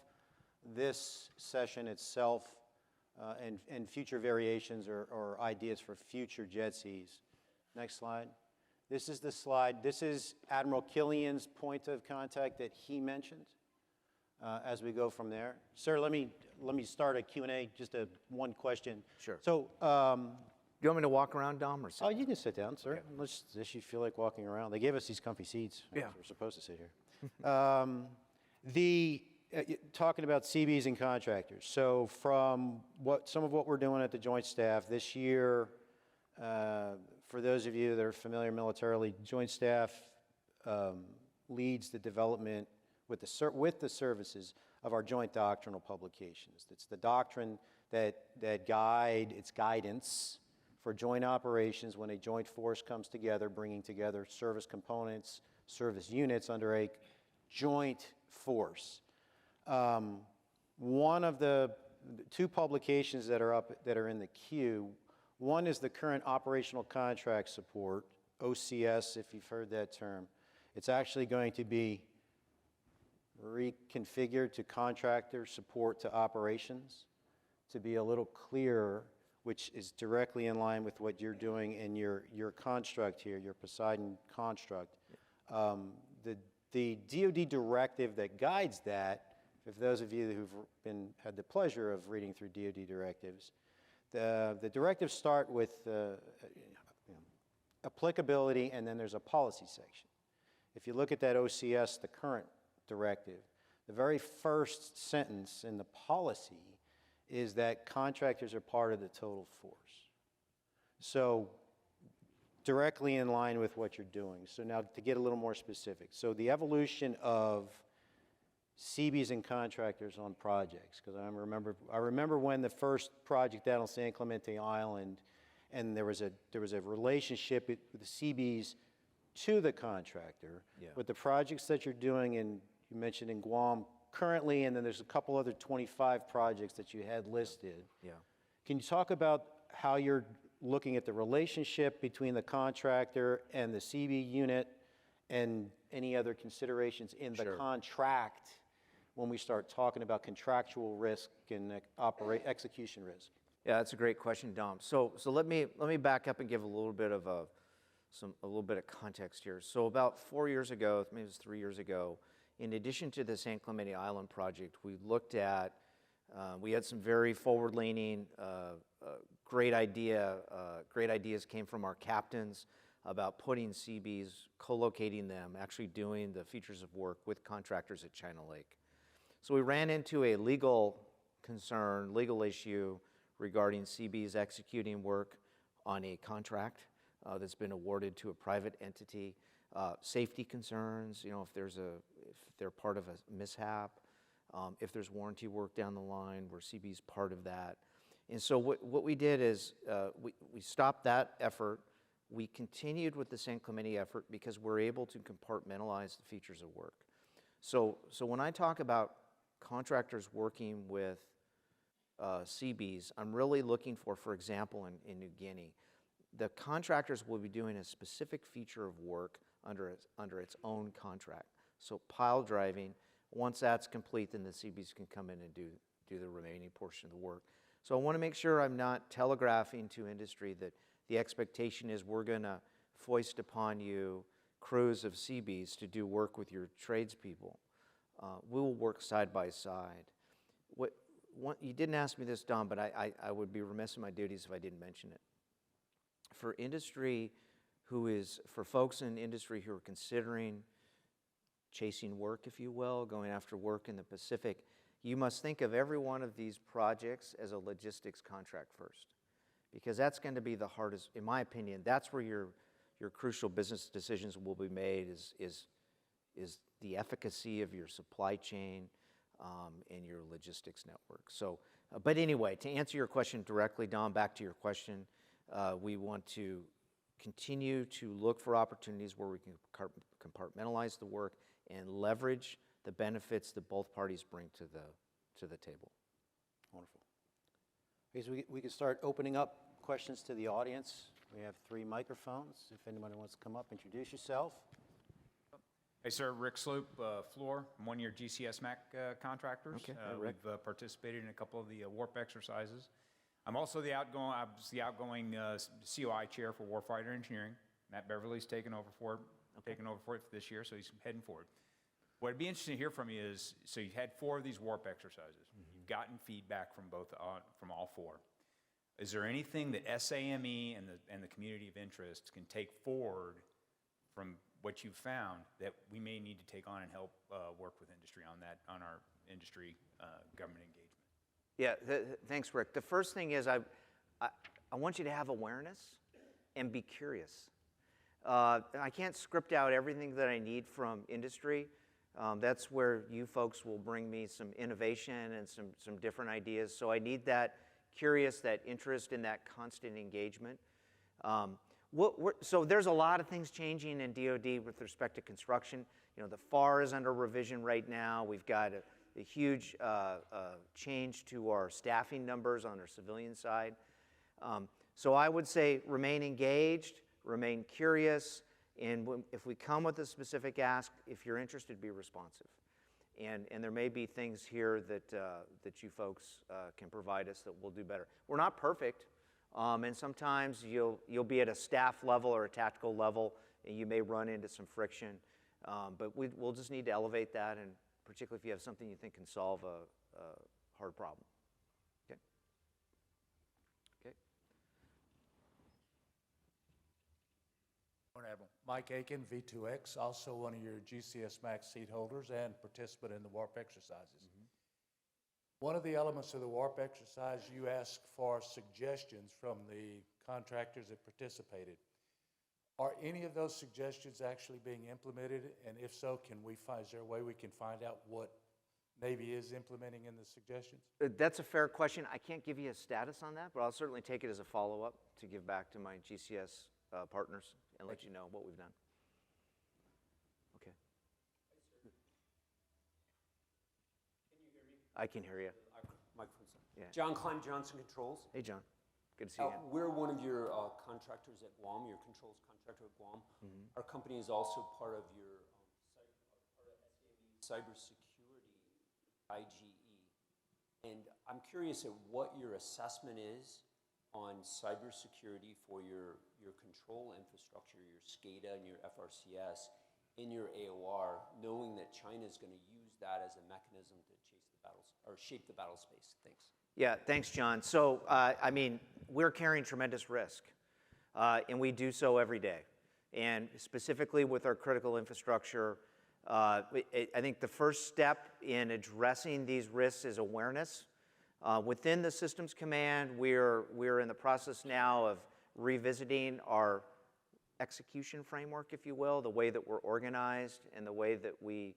Speaker 1: this session itself and future variations or ideas for future JETCs. Next slide. This is the slide. This is Admiral Killian's point of contact that he mentioned as we go from there. Sir, let me start a Q&A, just one question.
Speaker 2: Sure.
Speaker 1: So,
Speaker 2: you want me to walk around, Dom, or sit?
Speaker 1: Oh, you can sit down, sir.
Speaker 2: Okay.
Speaker 1: Unless you feel like walking around. They gave us these comfy seats.
Speaker 2: Yeah.
Speaker 1: We're supposed to sit here. Talking about CBs and contractors. So from some of what we're doing at the Joint Staff this year, for those of you that are familiar militarily, Joint Staff leads the development with the services of our joint doctrinal publications. It's the doctrine that guides guidance for joint operations when a joint force comes together, bringing together service components, service units under a joint force. One of the two publications that are in the queue. One is the current operational contract support, OCS, if you've heard that term. It's actually going to be reconfigured to contractor support to operations to be a little clearer, which is directly in line with what you're doing in your construct here, your Poseidon construct. The DoD directive that guides that, if those of you who've had the pleasure of reading through DoD directives, The directives start with applicability, and then there's a policy section. If you look at that OCS, the current directive, the very first sentence in the policy is that contractors are part of the total force. So directly in line with what you're doing. So now to get a little more specific. So the evolution of CBs and contractors on projects, because I remember when the first project out on San Clemente Island, and there was a relationship with the CBs to the contractor.
Speaker 2: Yeah.
Speaker 1: With the projects that you're doing, and you mentioned in Guam currently, and then there's a couple other 25 projects that you had listed.
Speaker 2: Yeah.
Speaker 1: Can you talk about how you're looking at the relationship between the contractor and the CB unit, and any other considerations in the contract when we start talking about contractual risk and execution risk?
Speaker 2: Yeah, that's a great question, Dom. So let me back up and give a little bit of context here. So about 4 years ago, maybe it was 3 years ago, in addition to the San Clemente Island project, we looked at, we had some very forward-leaning, great ideas came from our captains about putting CBs, co-locating them, actually doing the features of work with contractors at China Lake. So we ran into a legal concern, legal issue regarding CBs executing work on a contract that's been awarded to a private entity. Safety concerns, if they're part of a mishap, if there's warranty work down the line where CB's part of that. And so what we did is we stopped that effort. We continued with the San Clemente effort because we're able to compartmentalize the features of work. So when I talk about contractors working with CBs, I'm really looking for example, in New Guinea, the contractors will be doing a specific feature of work under its own contract. So pile driving, once that's complete, then the CBs can come in and do the remaining portion of the work. So I want to make sure I'm not telegraphing to industry that the expectation is we're going to foist upon you crews of CBs to do work with your tradespeople. We will work side by side. You didn't ask me this, Don, but I would be remiss in my duties if I didn't mention it. For industry for folks in industry who are considering chasing work, if you will, going after work in the Pacific, you must think of every one of these projects as a logistics contract first, because that's going to be the hardest, in my opinion. That's where your crucial business decisions will be made, is the efficacy of your supply chain and your logistics network. So, but anyway, to answer your question directly, Don, back to your question, we want to continue to look for opportunities where we can compartmentalize the work and leverage the benefits that both parties bring to the table.
Speaker 1: Wonderful. Okay, so we can start opening up questions to the audience. We have 3 microphones. If anybody wants to come up, introduce yourself.
Speaker 3: Hey, sir, Rick Sloop, Floor. I'm one of your GCS MAC contractors.
Speaker 2: Okay, Rick.
Speaker 3: We've participated in a couple of the warp exercises. I'm also the outgoing COI chair for Warfighter Engineering. Matt Beverly's taken over for it this year, so he's heading forward. What would be interesting to hear from you is, so you've had 4 of these warp exercises. Mm-hmm. You've gotten feedback from from all 4. Is there anything that SAME and the community of interest can take forward from what you've found that we may need to take on and help work with industry on our industry government engagement?
Speaker 2: Yeah, thanks, Rick. The first thing is I want you to have awareness and be curious. I can't script out everything that I need from industry. That's where you folks will bring me some innovation and some different ideas. So I need that curious, that interest, and that constant engagement. So there's a lot of things changing in DoD with respect to construction. The FAR is under revision right now. We've got a huge change to our staffing numbers on our civilian side. So I would say remain engaged, remain curious, and if we come with a specific ask, if you're interested, be responsive. And there may be things here that you folks can provide us that we'll do better. We're not perfect, and sometimes you'll be at a staff level or a tactical level, and you may run into some friction. But we'll just need to elevate that, and particularly if you have something you think can solve a hard problem. Okay.
Speaker 3: Admiral.
Speaker 4: Mike Aiken, V2X, also one of your GCS Max seat holders and participant in the warp exercises. One of the elements of the warp exercise, you asked for suggestions from the contractors that participated. Are any of those suggestions actually being implemented? And if so, is there a way we can find out what Navy is implementing in the suggestions?
Speaker 2: That's a fair question. I can't give you a status on that, but I'll certainly take it as a follow-up to give back to my GCS partners and let you know what we've done. Okay.
Speaker 5: Can you hear me?
Speaker 2: I can hear you.
Speaker 5: Microphone's on.
Speaker 2: Yeah.
Speaker 5: John Klein, Johnson Controls.
Speaker 2: Hey, John. Good to see you again.
Speaker 5: We're one of your contractors at Guam, your controls contractor at Guam. Our company is also part of your cybersecurity, IGE. And I'm curious at what your assessment is on cybersecurity for your control infrastructure, your SCADA and your FRCS in your AOR, knowing that China is going to use that as a mechanism to chase the battles or shape the battle space. Thanks.
Speaker 2: Yeah, thanks, John. So, I mean, we're carrying tremendous risk, and we do so every day. And specifically with our critical infrastructure, I think the first step in addressing these risks is awareness. Within the Systems Command, we're in the process now of revisiting our execution framework, if you will, the way that we're organized and the way that we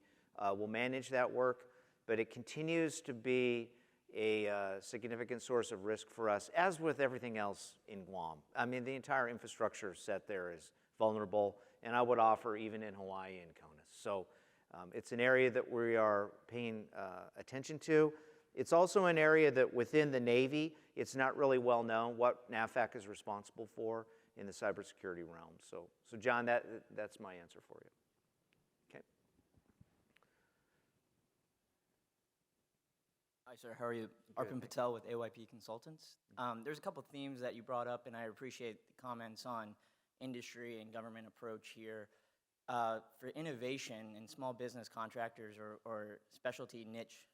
Speaker 2: will manage that work. But it continues to be a significant source of risk for us, as with everything else in Guam. I mean, the entire infrastructure set there is vulnerable, and I would offer even in Hawaii and CONUS. So it's an area that we are paying attention to. It's also an area that within the Navy, it's not really well known what NAVFAC is responsible for in the cybersecurity realm. So John, that's my answer for you. Okay.
Speaker 6: Hi, sir. How are you? Arpin Patel with AYP Consultants. There's a couple themes that you brought up, and I appreciate the comments on industry and government approach here. For innovation and small business contractors or specialty niche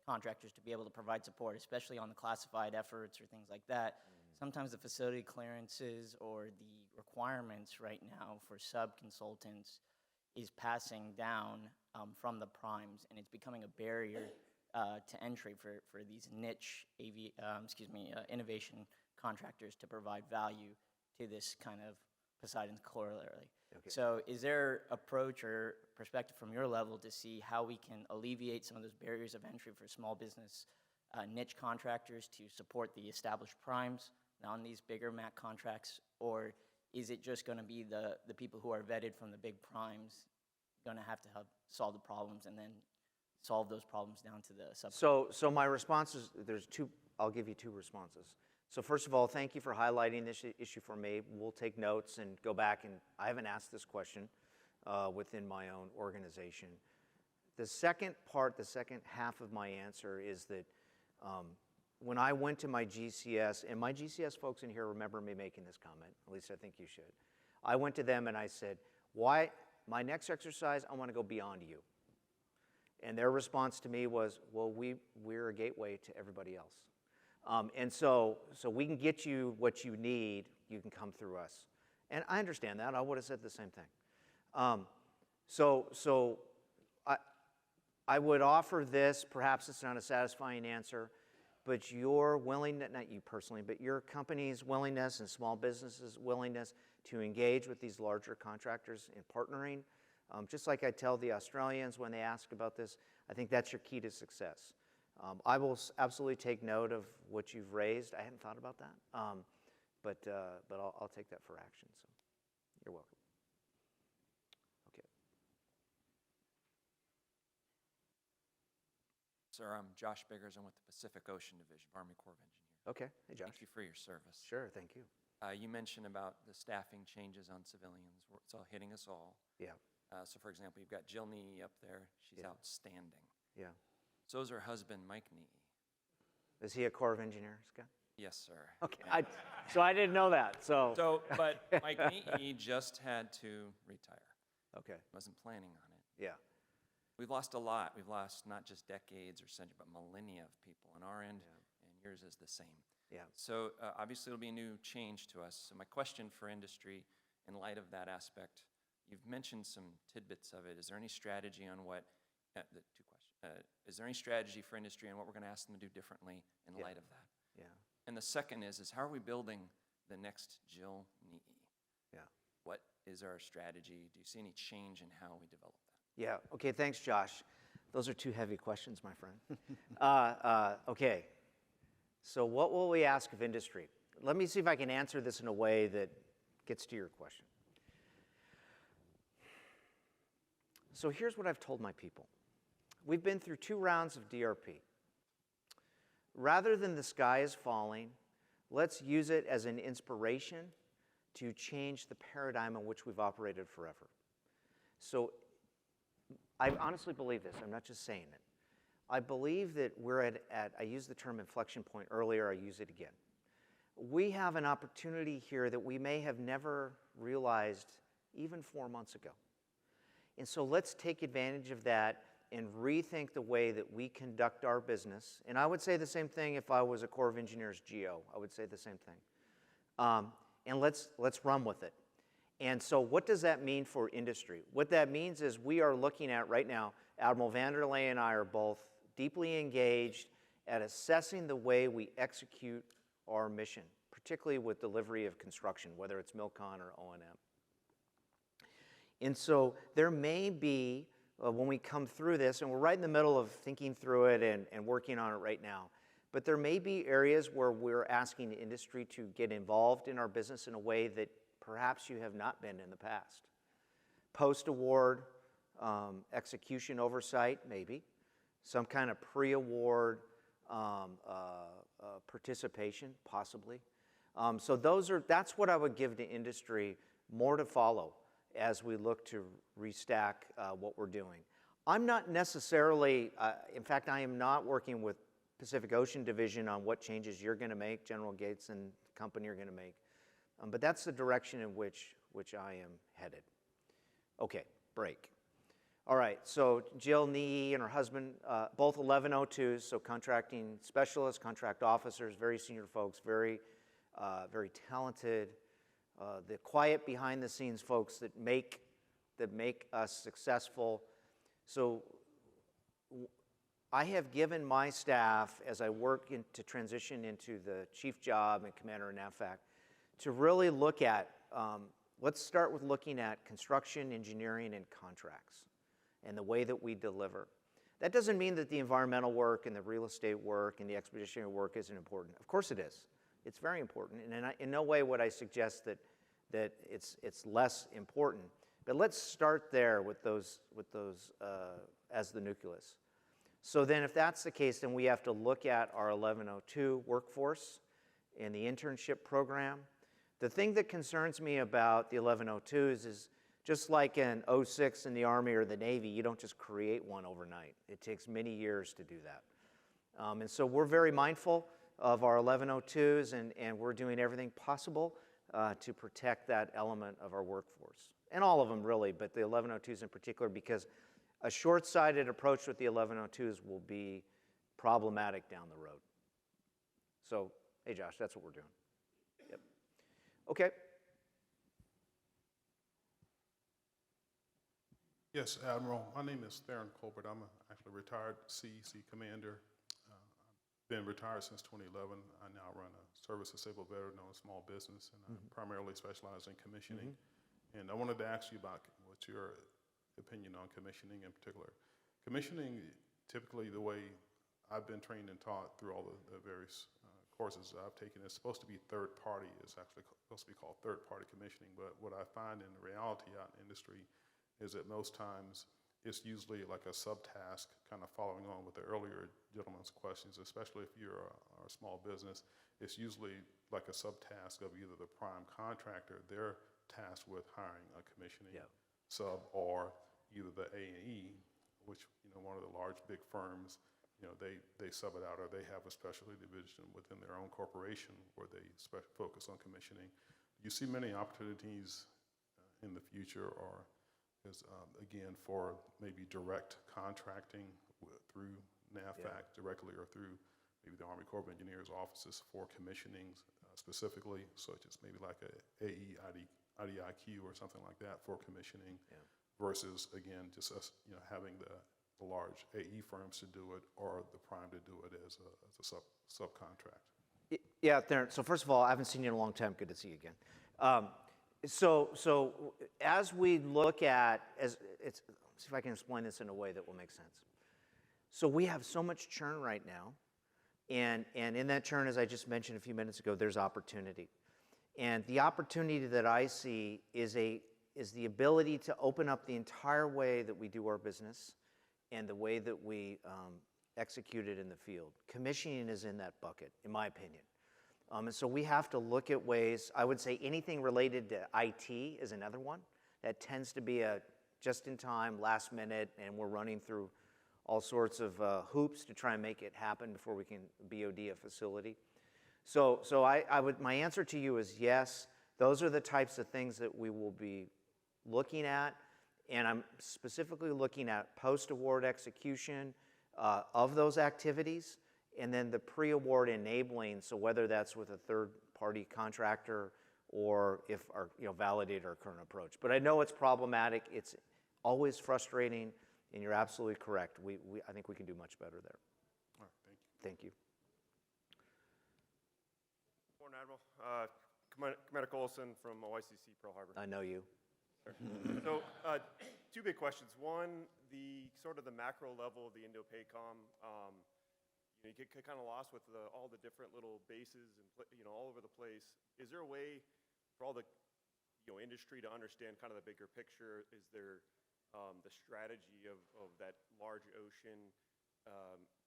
Speaker 6: contractors to be able to provide support, especially on the classified efforts or things like that, sometimes the facility clearances or the requirements right now for sub-consultants is passing down from the primes, and it's becoming a barrier to entry for these niche innovation contractors to provide value to this kind of Poseidon's corollary.
Speaker 2: Okay.
Speaker 6: So is there approach or perspective from your level to see how we can alleviate some of those barriers of entry for small business niche contractors to support the established primes on these bigger MAC contracts, or is it just going to be the people who are vetted from the big primes going to have solve the problems and then solve those problems down to the sub?
Speaker 2: So my response is, I'll give you two responses. So first of all, thank you for highlighting this issue for me. We'll take notes and go back, and I haven't asked this question within my own organization. The second half of my answer is that when I went to my GCS, and my GCS folks in here remember me making this comment, at least I think you should. I went to them and I said, why, my next exercise, I want to go beyond you. And their response to me was, well, we're a gateway to everybody else. And so we can get you what you need, you can come through us. And I understand that, I would have said the same thing. So I would offer this, perhaps it's not a satisfying answer, but your willingness, not you personally, but your company's willingness and small businesses' willingness to engage with these larger contractors in partnering, just like I tell the Australians when they ask about this, I think that's your key to success. I will absolutely take note of what you've raised. I hadn't thought about that, but I'll take that for action. So you're welcome. Okay.
Speaker 7: Sir, I'm Josh Biggers. I'm with the Pacific Ocean Division, Army Corps of Engineers.
Speaker 2: Okay. Hey, Josh.
Speaker 7: Thank you for your service.
Speaker 2: Sure. Thank you.
Speaker 7: You mentioned about the staffing changes on civilians. It's all hitting us all.
Speaker 2: Yeah.
Speaker 7: So, for example, you've got Jill Nee up there. She's outstanding.
Speaker 2: Yeah.
Speaker 7: So is her husband, Mike Nee.
Speaker 2: Is he a Corps of Engineers guy?
Speaker 7: Yes, sir.
Speaker 2: Okay. So I didn't know that.
Speaker 7: But Mike Nee just had to retire.
Speaker 2: Okay.
Speaker 7: Wasn't planning on it.
Speaker 2: Yeah.
Speaker 7: We've lost a lot. We've lost not just decades or centuries, but millennia of people on our end, and yours is the same.
Speaker 2: Yeah.
Speaker 7: So obviously it'll be a new change to us. So my question for industry in light of that aspect, you've mentioned some tidbits of it. Is there any strategy on what, the two questions, is there any strategy for industry on what we're going to ask them to do differently in light of that?
Speaker 2: Yeah.
Speaker 7: And the second is how are we building the next Jill NII?
Speaker 2: Yeah.
Speaker 7: What is our strategy? Do you see any change in how we develop that?
Speaker 2: Yeah, okay, thanks, Josh. Those are two heavy questions, my friend. Okay, so what will we ask of industry? Let me see if I can answer this in a way that gets to your question. So here's what I've told my people. We've been through 2 rounds of DRP. Rather than the sky is falling, let's use it as an inspiration to change the paradigm in which we've operated forever. So I honestly believe this. I'm not just saying it. I believe that we're at I used the term inflection point earlier. I use it again. We have an opportunity here that we may have never realized even 4 months ago. And so let's take advantage of that and rethink the way that we conduct our business. And I would say the same thing if I was a Corps of Engineers GO. I would say the same thing. And let's run with it. And so what does that mean for industry? What that means is we are looking at right now, Admiral Vanderlei and I are both deeply engaged at assessing the way we execute our mission, particularly with delivery of construction, whether it's MILCON or O&M. And so there may be, when we come through this, and we're right in the middle of thinking through it and working on it right now, but there may be areas where we're asking the industry to get involved in our business in a way that perhaps you have not been in the past. Post-award execution oversight, maybe. Some kind of pre-award participation, possibly. So that's what I would give to industry, more to follow as we look to restack what we're doing. I'm not necessarily, in fact, I am not working with Pacific Ocean Division on what changes you're going to make, General Gates and company are going to make. But that's the direction in which I am headed. Okay, break. All right, so Jill NII and her husband, both 1102s, so contracting specialists, contract officers, very senior folks, very talented. The quiet behind the scenes folks that make us successful. So I have given my staff, as I work to transition into the chief job and commander in NAVFAC, to really look at, let's start with looking at construction, engineering, and contracts, and the way that we deliver. That doesn't mean that the environmental work and the real estate work and the expeditionary work isn't important. Of course it is. It's very important, and in no way would I suggest that it's less important. But let's start there with those as the nucleus. So then if that's the case, then we have to look at our 1102 workforce and the internship program. The thing that concerns me about the 1102s is just like an 06 in the Army or the Navy, you don't just create one overnight. It takes many years to do that. And so we're very mindful of our 1102s, and we're doing everything possible to protect that element of our workforce. And all of them really, but the 1102s in particular, because a short-sighted approach with the 1102s will be problematic down the road. So, hey Josh, that's what we're doing. Yep. Okay.
Speaker 8: Yes, Admiral. My name is Theron Colbert. I'm actually a retired CEC commander. I've been retired since 2011. I now run a service-disabled veteran-owned small business, and I primarily specialize in commissioning. And I wanted to ask you about what's your opinion on commissioning in particular. Commissioning, typically the way I've been trained and taught through all the various courses I've taken, is supposed to be third party. It's actually supposed to be called third-party commissioning. But what I find in reality out in industry is that most times it's usually like a subtask, kind of following on with the earlier gentleman's questions, especially if you're a small business. It's usually like a subtask of either the prime contractor, they're tasked with hiring a commissioning sub, or either the A&E, which, one of the large big firms, they sub it out, or they have a specialty division within their own corporation where they focus on commissioning. Do you see many opportunities in the future, or again, for maybe direct contracting through NAVFAC directly, or through maybe the Army Corps of Engineers offices for commissioning specifically, such as maybe like a IDIQ or something like that for commissioning versus, again, just us, having the large AE firms to do it or the prime to do it as a subcontract.
Speaker 2: Yeah, Theron. So first of all, I haven't seen you in a long time. Good to see you again. So as we look at, let's see if I can explain this in a way that will make sense. So we have so much churn right now, and in that churn, as I just mentioned a few minutes ago, there's opportunity. And the opportunity that I see is the ability to open up the entire way that we do our business and the way that we execute it in the field. Commissioning is in that bucket, in my opinion. And so we have to look at ways, I would say anything related to IT is another one. That tends to be a just-in-time, last minute, and we're running through all sorts of hoops to try and make it happen before we can BOD a facility. So my answer to you is yes, those are the types of things that we will be looking at, and I'm specifically looking at post-award execution of those activities, and then the pre-award enabling, so whether that's with a third-party contractor or if our, validate our current approach. But I know it's problematic, it's always frustrating, and you're absolutely correct. I think we can do much better there.
Speaker 8: All right, thank you.
Speaker 2: Thank you.
Speaker 9: Morning, Admiral. Commander Colson from OICC Pearl Harbor.
Speaker 2: I know you.
Speaker 9: So, two big questions. One, the sort of the macro level of the Indo-PACOM. You get kind of lost with all the different little bases and all over the place. Is there a way for all the industry to understand kind of the bigger picture? Is there the strategy of that large ocean?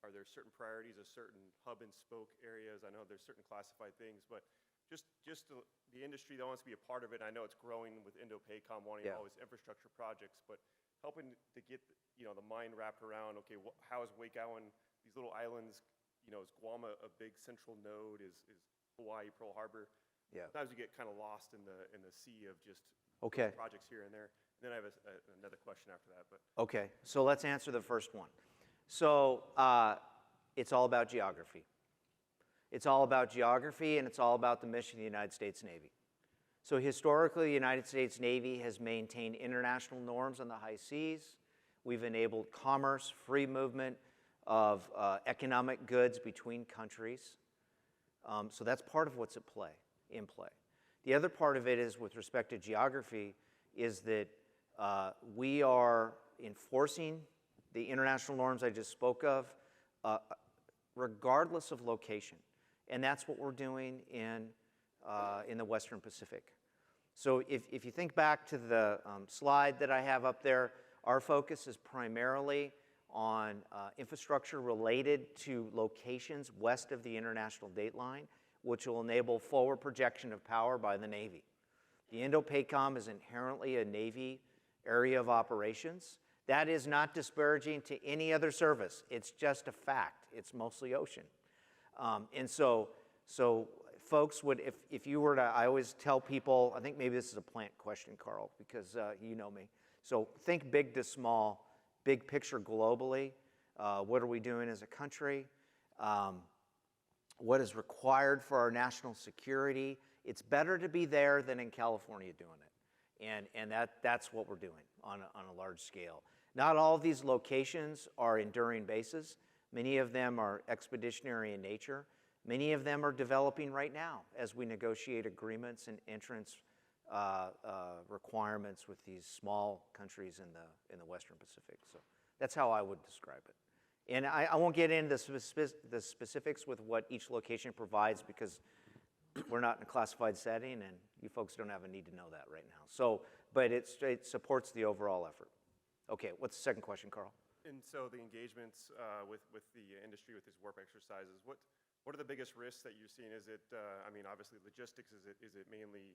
Speaker 9: Are there certain priorities of certain hub and spoke areas? I know there's certain classified things, but just the industry that wants to be a part of it. I know it's growing with Indo-PACOM wanting all these infrastructure projects, but helping to get the mind wrapped around. Okay, how is Wakeowen? These little islands. Is Guam a big central node? Is Hawaii, Pearl Harbor?
Speaker 2: Yeah.
Speaker 9: Sometimes you get kind of lost in the sea of just projects here and there. And then I have another question after that. But
Speaker 2: Okay, so let's answer the first one. So it's all about geography. It's all about geography, and it's all about the mission of the United States Navy. So historically, the United States Navy has maintained international norms on the high seas. We've enabled commerce, free movement of economic goods between countries. So that's part of what's in play. The other part of it is with respect to geography is that we are enforcing the international norms I just spoke of regardless of location. And that's what we're doing in the Western Pacific. So if you think back to the slide that I have up there, our focus is primarily on infrastructure related to locations west of the international date line, which will enable forward projection of power by the Navy. The Indo-PACOM is inherently a Navy area of operations. That is not disparaging to any other service. It's just a fact. It's mostly ocean. And so folks would, if you were to, I always tell people, I think maybe this is a plant question, Carl, because you know me. So think big to small, big picture globally. What are we doing as a country? What is required for our national security? It's better to be there than in California doing it. And that's what we're doing on a large scale. Not all of these locations are enduring bases. Many of them are expeditionary in nature. Many of them are developing right now as we negotiate agreements and entrance requirements with these small countries in the Western Pacific. So that's how I would describe it. And I won't get into the specifics with what each location provides because we're not in a classified setting and you folks don't have a need to know that right now. So, but it supports the overall effort. Okay, what's the second question, Carl?
Speaker 9: And so the engagements with the industry, with these warp exercises, what are the biggest risks that you're seeing? Is it, obviously logistics, is it mainly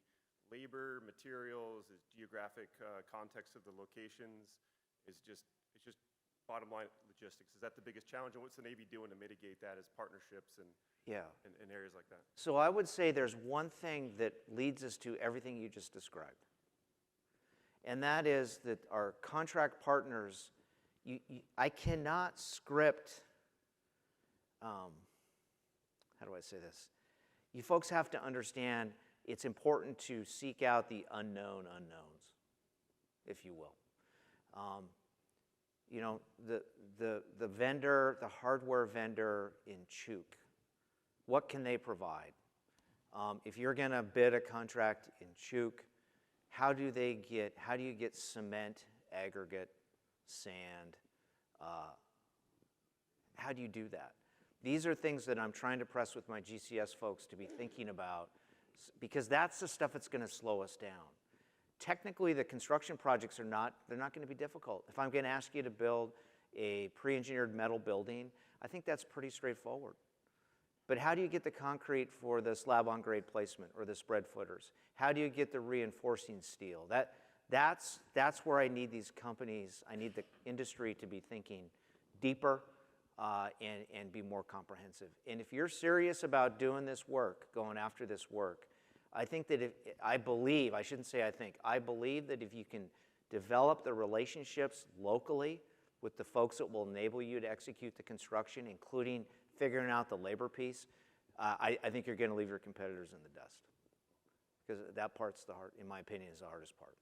Speaker 9: labor, materials, is geographic context of the locations? It's just bottom line logistics. Is that the biggest challenge? And what's the Navy doing to mitigate that as partnerships and in areas like that?
Speaker 2: So I would say there's one thing that leads us to everything you just described. And that is that our contract partners, I cannot script, how do I say this? You folks have to understand it's important to seek out the unknown unknowns, if you will. You know, the vendor, the hardware vendor in Chuk, what can they provide? If you're going to bid a contract in Chuk, how do you get cement, aggregate, sand? How do you do that? These are things that I'm trying to press with my GCS folks to be thinking about, because that's the stuff that's going to slow us down. Technically, the construction projects they're not going to be difficult. If I'm going to ask you to build a pre-engineered metal building, I think that's pretty straightforward. But how do you get the concrete for the slab-on-grade placement or the spread footers? How do you get the reinforcing steel? That's where I need these companies, I need the industry to be thinking deeper and be more comprehensive. And if you're serious about doing this work, going after this work, I think that I believe that if you can develop the relationships locally with the folks that will enable you to execute the construction, including figuring out the labor piece, I think you're going to leave your competitors in the dust. Because that part's in my opinion, is the hardest part.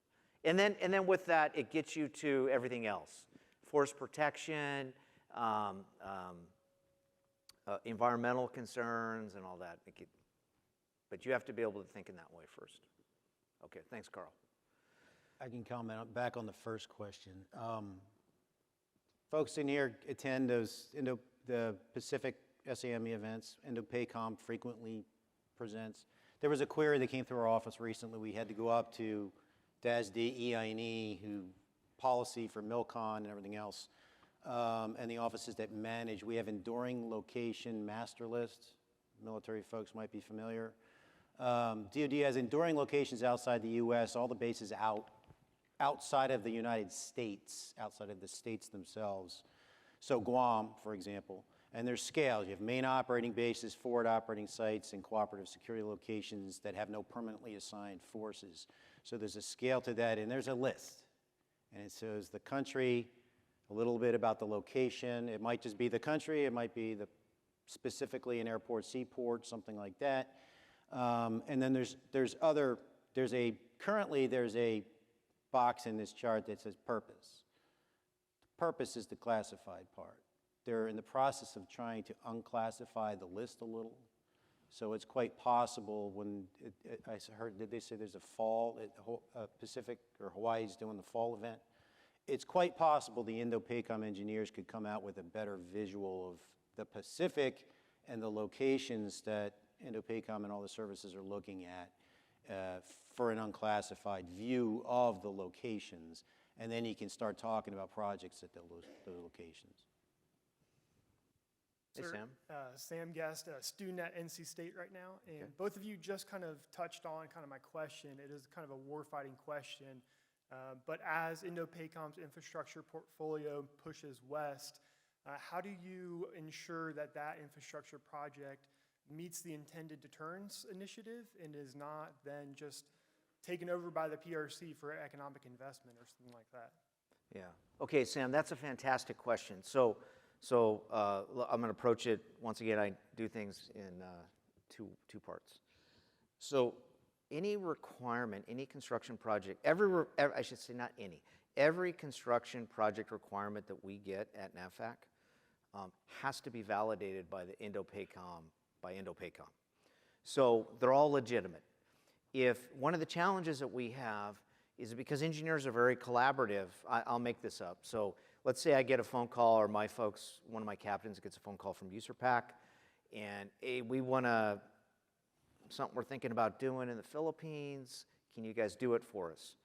Speaker 2: And then with that, it gets you to everything else. Force protection, environmental concerns, and all that. But you have to be able to think in that way first. Okay, thanks, Carl.
Speaker 1: I can comment back on the first question. Folks in here attend the Pacific SAME events. Indo-Pacom frequently presents. There was a query that came through our office recently. We had to go up to DASD, EINE, who policy for MILCON and everything else, and the offices that manage. We have enduring location master list. Military folks might be familiar. DoD has enduring locations outside the U.S., all the bases outside of the United States, outside of the states themselves. So Guam, for example. And there's scales. You have main operating bases, forward operating sites, and cooperative security locations that have no permanently assigned forces. So there's a scale to that, and there's a list. And it shows the country, a little bit about the location. It might just be the country. It might be specifically an airport, seaport, something like that. And then currently there's a box in this chart that says purpose. Purpose is the classified part. They're in the process of trying to unclassify the list a little. So it's quite possible I heard, did they say there's a fall, Pacific or Hawaii's doing the fall event? It's quite possible the Indo-Pacom engineers could come out with a better visual of the Pacific and the locations that Indo-Pacom and all the services are looking at for an unclassified view of the locations. And then you can start talking about projects at those locations.
Speaker 2: Hey,
Speaker 10: Sir,
Speaker 2: Sam.
Speaker 10: Sam Guest, a student at NC State right now, and
Speaker 2: Okay.
Speaker 10: both of you just kind of touched on kind of my question. It is kind of a warfighting question, but as Indo-Pacom's infrastructure portfolio pushes west, how do you ensure that that infrastructure project meets the intended deterrence initiative and is not then just taken over by the PRC for economic investment or something like that?
Speaker 2: Yeah. Okay, Sam, that's a fantastic question. So I'm going to approach it, once again, I do things in two parts. So any requirement, any construction project, I should say not any, every construction project requirement that we get at NAVFAC has to be validated by the Indo-Pacom, So they're all legitimate. If one of the challenges that we have is because engineers are very collaborative, I'll make this up. So let's say I get a phone call, or my folks, one of my captains gets a phone call from USERPAC, and hey, we want something we're thinking about doing in the Philippines. Can you guys do it for us?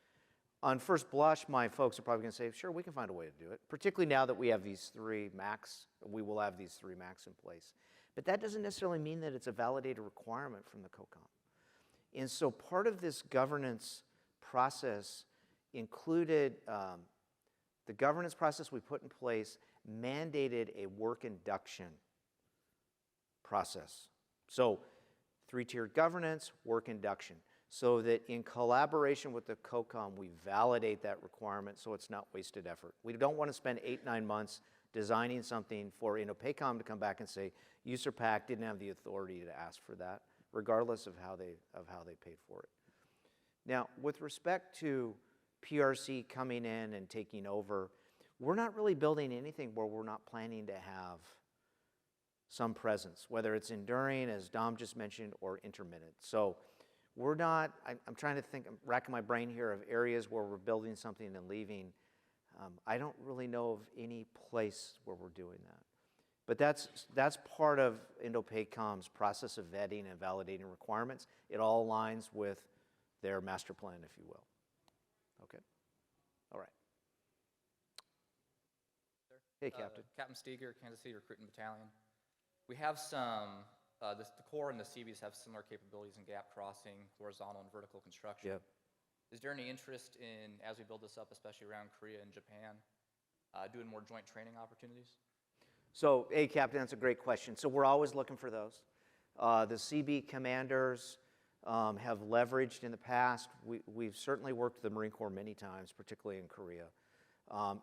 Speaker 2: On first blush, my folks are probably going to say, sure, we can find a way to do it, particularly now that we have these 3 MACs. We will have these 3 MACs in place. But that doesn't necessarily mean that it's a validated requirement from the COCOM. And so part of this governance process included, the governance process we put in place mandated a work induction process. So 3-tiered governance, work induction, so that in collaboration with the COCOM, we validate that requirement so it's not wasted effort. We don't want to spend 8-9 months designing something for Indo-Pacom to come back and say, USERPAC didn't have the authority to ask for that. regardless of how they paid for it. Now, with respect to PRC coming in and taking over, we're not really building anything where we're not planning to have some presence, whether it's enduring, as Dom just mentioned, or intermittent. So we're not, I'm trying to think, I'm racking my brain here of areas where we're building something and leaving. I don't really know of any place where we're doing that. But that's part of Indo-Pacom's process of vetting and validating requirements. It all aligns with their master plan, if you will. Okay? All right. Hey, Captain.
Speaker 11: Captain Steger, Kansas City Recruiting Battalion. We have some, the Corps and the Seabees have similar capabilities in gap crossing, horizontal and vertical construction.
Speaker 2: Yep.
Speaker 11: Is there any interest in, as we build this up, especially around Korea and Japan, doing more joint training opportunities?
Speaker 2: So, hey, Captain, that's a great question. So we're always looking for those. The CB commanders have leveraged in the past. We've certainly worked with the Marine Corps many times, particularly in Korea.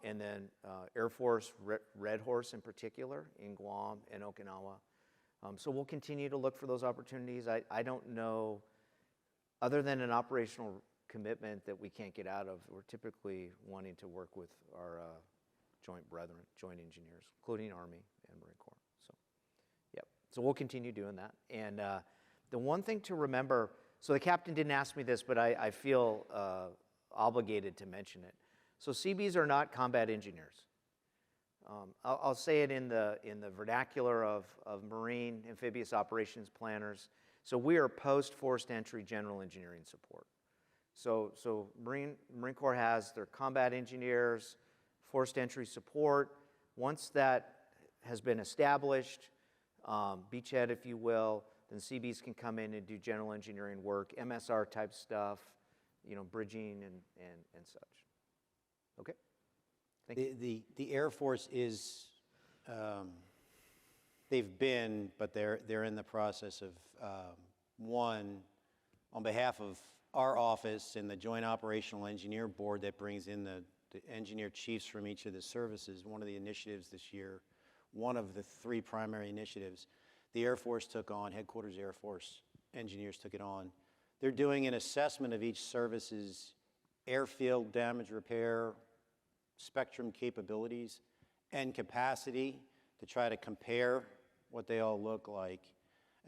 Speaker 2: And then Air Force, Red Horse in particular, in Guam and Okinawa. So we'll continue to look for those opportunities. I don't know, other than an operational commitment that we can't get out of, we're typically wanting to work with our joint brethren, joint engineers, including Army and Marine Corps. So, yep. So we'll continue doing that. And the one thing to remember, so the captain didn't ask me this, but I feel obligated to mention it. So CBs are not combat engineers. I'll say it in the vernacular of Marine amphibious operations planners. So we are post-forced entry general engineering support. So Marine Corps has their combat engineers, forced entry support. Once that has been established, beachhead if you will, then CBs can come in and do general engineering work, MSR type stuff, bridging and such. Okay. Thank you.
Speaker 1: The Air Force is, they've been, but they're in the process of, one, on behalf of our office and the Joint Operational Engineer Board that brings in the engineer chiefs from each of the services, one of the initiatives this year, one of the three primary initiatives, the Air Force took on, Headquarters Air Force engineers took it on. They're doing an assessment of each service's airfield damage repair, spectrum capabilities, and capacity to try to compare what they all look like.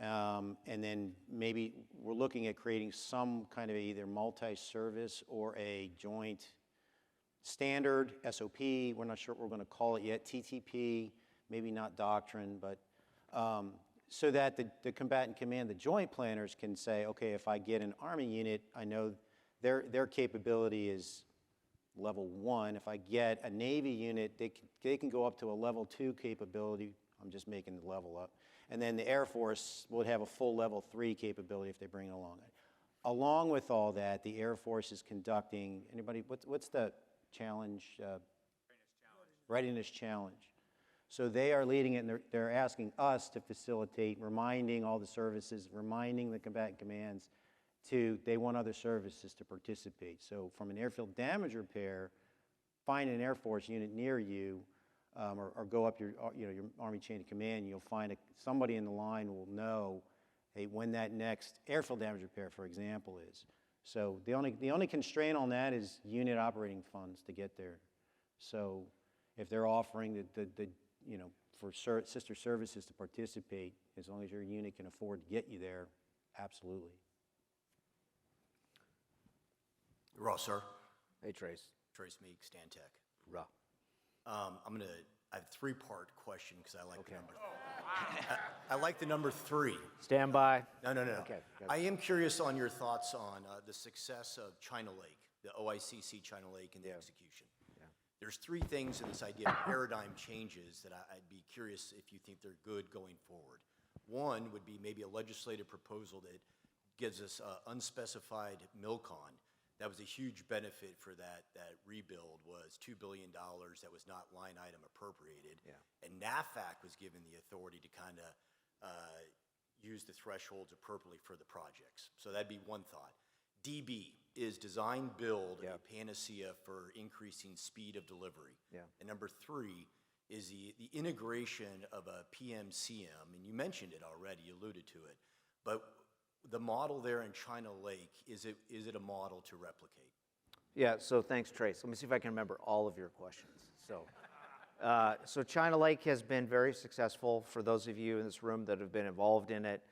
Speaker 1: And then maybe we're looking at creating some kind of either multi-service or a joint standard SOP. We're not sure what we're going to call it yet, TTP, maybe not doctrine, but so that the combatant command, the joint planners can say, okay, if I get an Army unit, I know their capability is level 1. If I get a Navy unit, they can go up to a level 2 capability. I'm just making the level up. And then the Air Force would have a full level 3 capability if they bring it along. Along with all that, the Air Force is conducting, anybody, what's the challenge? Readiness challenge. So they are leading it, and they're asking us to facilitate, reminding all the services, reminding the combatant commands they want other services to participate. So from an airfield damage repair, find an Air Force unit near you, or go up your Army chain of command, you'll find somebody in the line will know, hey, when that next airfield damage repair, for example, is. So the only constraint on that is unit operating funds to get there. So if they're offering for sister services to participate, as long as your unit can afford to get you there, absolutely.
Speaker 12: Raw, sir.
Speaker 2: Hey, Trace.
Speaker 12: Trace Meek, Stantec.
Speaker 2: Raw.
Speaker 12: I have a three-part question because I like the number. I like the number 3.
Speaker 2: Stand by.
Speaker 12: No.
Speaker 2: Okay.
Speaker 12: I am curious on your thoughts on the success of China Lake, the OICC China Lake, and the execution.
Speaker 2: Yeah.
Speaker 12: There's 3 things in this idea of paradigm changes that I'd be curious if you think they're good going forward. One would be maybe a legislative proposal that gives us unspecified MILCON. That was a huge benefit for that rebuild, was $2 billion that was not line item appropriated.
Speaker 2: Yeah.
Speaker 12: And NAFAC was given the authority to kind of use the thresholds appropriately for the projects. So that'd be one thought. DB is design build a panacea for increasing speed of delivery.
Speaker 2: Yeah.
Speaker 12: And number 3 is the integration of a PMCM, and you mentioned it already, you alluded to it, but the model there in China Lake, is it a model to replicate?
Speaker 2: Yeah, so thanks, Trace. Let me see if I can remember all of your questions. So China Lake has been very successful. For those of you in this room that have been involved in it,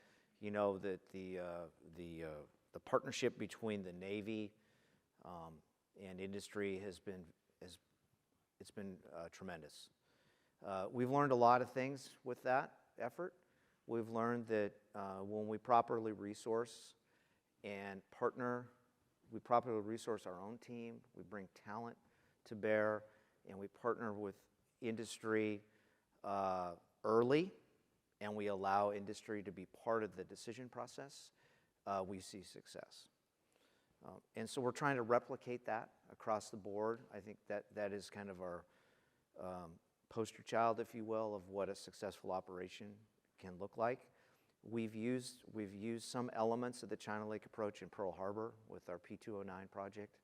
Speaker 2: you know that the partnership between the Navy and industry has been tremendous. We've learned a lot of things with that effort. We've learned that when we properly resource and partner, we properly resource our own team, we bring talent to bear, and we partner with industry early, and we allow industry to be part of the decision process, we see success. And so we're trying to replicate that across the board. I think that is kind of our poster child, if you will, of what a successful operation can look like. We've used some elements of the China Lake approach in Pearl Harbor with our P209 project.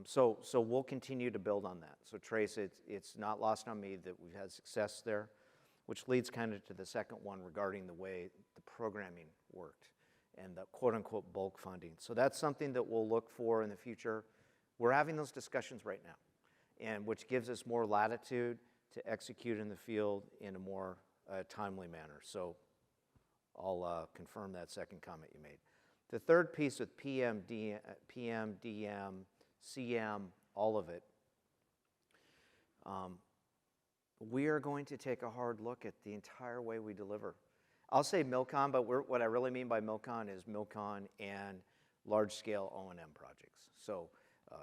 Speaker 2: So we'll continue to build on that. So Trace, it's not lost on me that we've had success there, which leads kind of to the second one regarding the way the programming worked and the quote-unquote bulk funding. So that's something that we'll look for in the future. We're having those discussions right now, and which gives us more latitude to execute in the field in a more timely manner. So I'll confirm that second comment you made. The third piece with PM, DM, CM, all of it, we are going to take a hard look at the entire way we deliver. I'll say MILCON, but what I really mean by MILCON is MILCON and large-scale O&M projects. So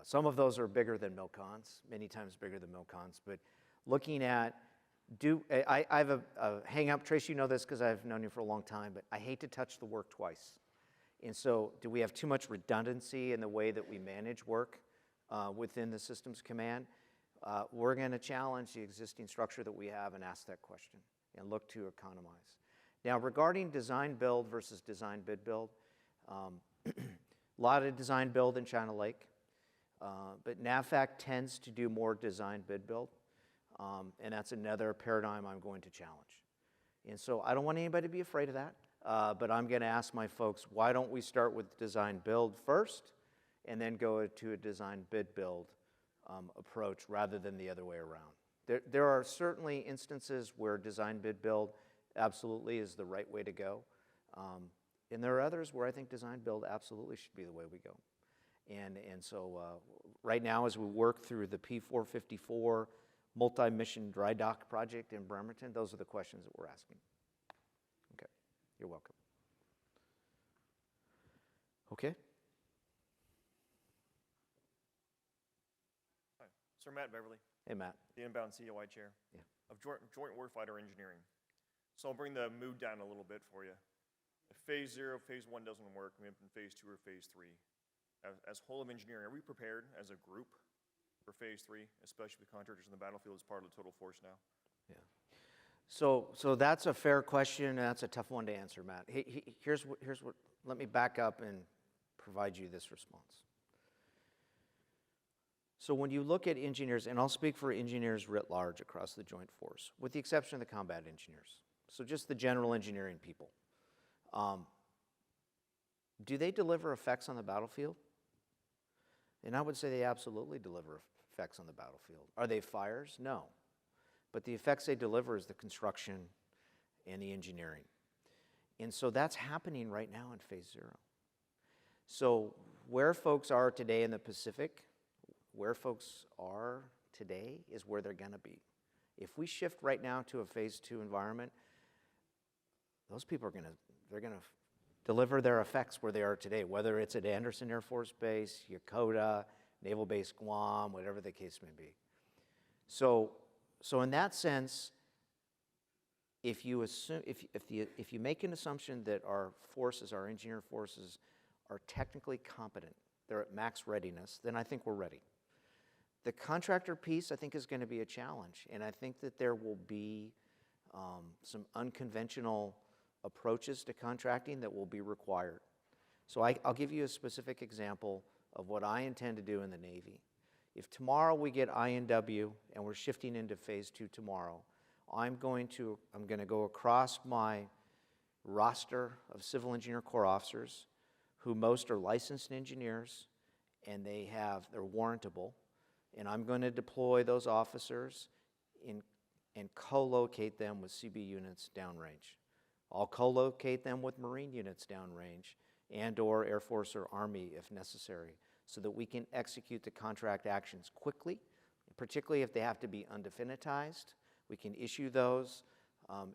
Speaker 2: some of those are bigger than MILCONs, many times bigger than MILCONs, but looking at, I have a hang-up, Trace, you know this because I've known you for a long time, but I hate to touch the work twice. And so do we have too much redundancy in the way that we manage work within the systems command? We're going to challenge the existing structure that we have and ask that question and look to economize. Now, regarding design build versus design bid build, a lot of design build in China Lake, but NAVFAC tends to do more design bid build, and that's another paradigm I'm going to challenge. And so I don't want anybody to be afraid of that, but I'm going to ask my folks, why don't we start with design build first and then go to a design bid build approach rather than the other way around. There are certainly instances where design bid build absolutely is the right way to go. And there are others where I think design build absolutely should be the way we go. And so right now as we work through the P454 multi-mission dry dock project in Bremerton, those are the questions that we're asking. Okay, you're welcome. Okay.
Speaker 13: Sir Matt Beverly.
Speaker 2: Hey, Matt.
Speaker 13: The inbound COI chair of Joint Warfighter Engineering. So I'll bring the mood down a little bit for you. If phase 0, phase 1 doesn't work, we have phase 2 or phase 3. As whole of engineering, are we prepared as a group for phase 3, especially with contractors in the battlefield as part of the total force now?
Speaker 2: Yeah. So that's a fair question, and that's a tough one to answer, Matt. Here's what, let me back up and provide you this response. So when you look at engineers, and I'll speak for engineers writ large across the Joint Force, with the exception of the combat engineers, so just the general engineering people, do they deliver effects on the battlefield? And I would say they absolutely deliver effects on the battlefield. Are they fires? No. But the effects they deliver is the construction and the engineering. And so that's happening right now in phase 0. So where folks are today in the Pacific, where folks are today is where they're going to be. If we shift right now to a phase 2 environment, those people are they're going to deliver their effects where they are today, whether it's at Anderson Air Force Base, Yokota, Naval Base Guam, whatever the case may be. So in that sense, if you assume, if you make an assumption that our forces, our engineer forces, are technically competent, they're at max readiness, then I think we're ready. The contractor piece, I think, is going to be a challenge, and I think that there will be some unconventional approaches to contracting that will be required. So I'll give you a specific example of what I intend to do in the Navy. If tomorrow we get INW and we're shifting into phase 2 tomorrow, I'm going to go across my roster of civil engineer corps officers who most are licensed engineers and they're warrantable. And I'm going to deploy those officers and co-locate them with CB units downrange. I'll co-locate them with Marine units downrange and/or Air Force or Army if necessary, so that we can execute the contract actions quickly, particularly if they have to be undefinitized. We can issue those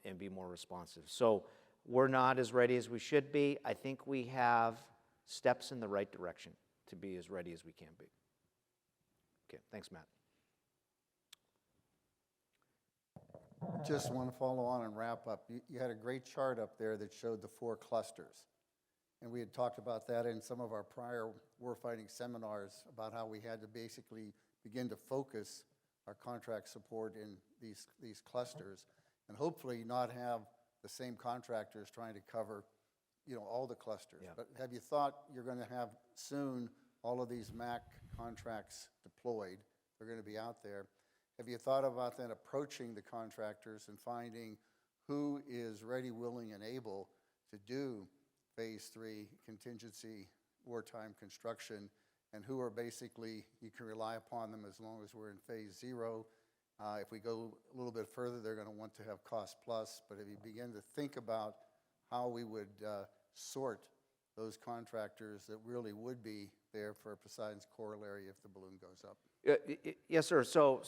Speaker 2: and be more responsive. So we're not as ready as we should be. I think we have steps in the right direction to be as ready as we can be. Okay, thanks, Matt.
Speaker 14: Just want to follow on and wrap up. You had a great chart up there that showed the 4 clusters. And we had talked about that in some of our prior warfighting seminars about how we had to basically begin to focus our contract support in these clusters and hopefully not have the same contractors trying to cover, all the clusters.
Speaker 2: Yeah.
Speaker 14: But have you thought you're going to have soon all of these MAC contracts deployed? They're going to be out there. Have you thought about then approaching the contractors and finding who is ready, willing, and able to do Phase 3 contingency wartime construction, and who are basically, you can rely upon them as long as we're in Phase 0. If we go a little bit further, they're going to want to have cost plus, but if you begin to think about how we would sort those contractors that really would be there for Poseidon's corollary if the balloon goes up.
Speaker 2: Yes, sir. So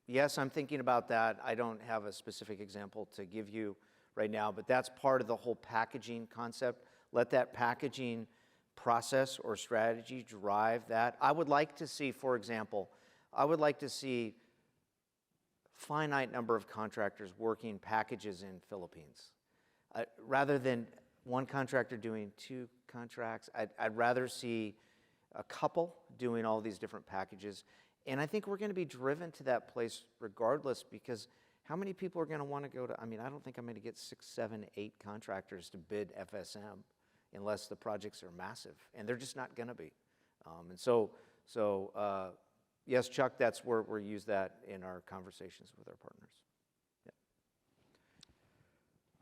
Speaker 2: yes, I'm thinking about that. I don't have a specific example to give you right now, but that's part of the whole packaging concept. Let that packaging process or strategy drive that. I would like to see, for example, finite number of contractors working packages in Philippines. Rather than one contractor doing 2 contracts, I'd rather see a couple doing all these different packages. And I think we're going to be driven to that place regardless, because how many people are going to want to go to, I don't think I'm going to get 6, 7, 8 contractors to bid FSM unless the projects are massive, and they're just not going to be. Yes, Chuck, that's where we use that in our conversations with our partners. Yeah.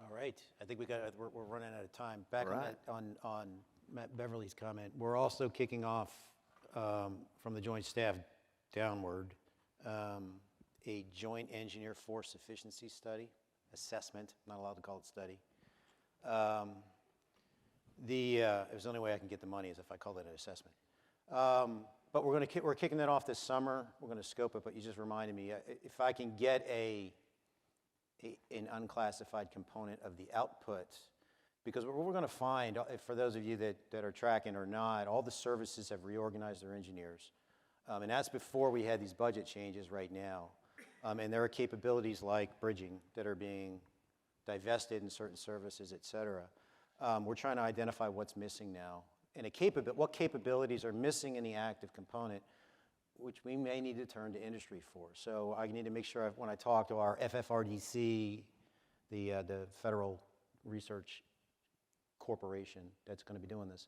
Speaker 1: All right, I think we're running out of time. Back
Speaker 2: Right.
Speaker 1: on Matt Beverly's comment, we're also kicking off from the Joint Staff downward a Joint Engineer Force Efficiency Study, assessment, not allowed to call it study. It was the only way I can get the money is if I called it an assessment. But we're kicking that off this summer. We're going to scope it, but you just reminded me, if I can get an unclassified component of the output, because what we're going to find, for those of you that are tracking or not, all the services have reorganized their engineers. And that's before we had these budget changes right now. And there are capabilities like bridging that are being divested in certain services, et cetera. We're trying to identify what's missing now and what capabilities are missing in the active component, which we may need to turn to industry for. So I need to make sure when I talk to our FFRDC, the Federal Research Corporation that's going to be doing this,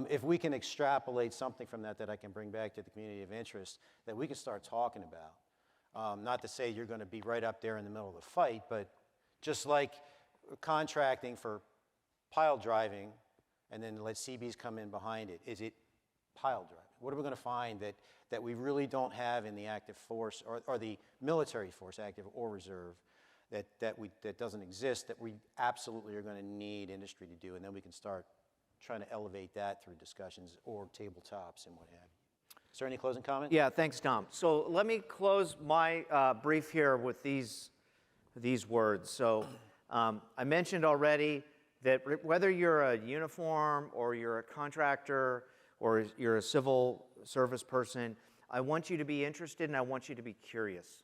Speaker 1: if we can extrapolate something from that I can bring back to the community of interest that we can start talking about. Not to say you're going to be right up there in the middle of the fight, but just like contracting for pile driving and then let CBs come in behind it, is it pile driving? What are we going to find that we really don't have in the active force or the military force, active or reserve, that doesn't exist, that we absolutely are going to need industry to do, and then we can start trying to elevate that through discussions or tabletops and what have you. Is there any closing comment?
Speaker 2: Yeah, thanks, Tom. So let me close my brief here with these words. So I mentioned already that whether you're a uniform or you're a contractor or you're a civil service person, I want you to be interested and I want you to be curious.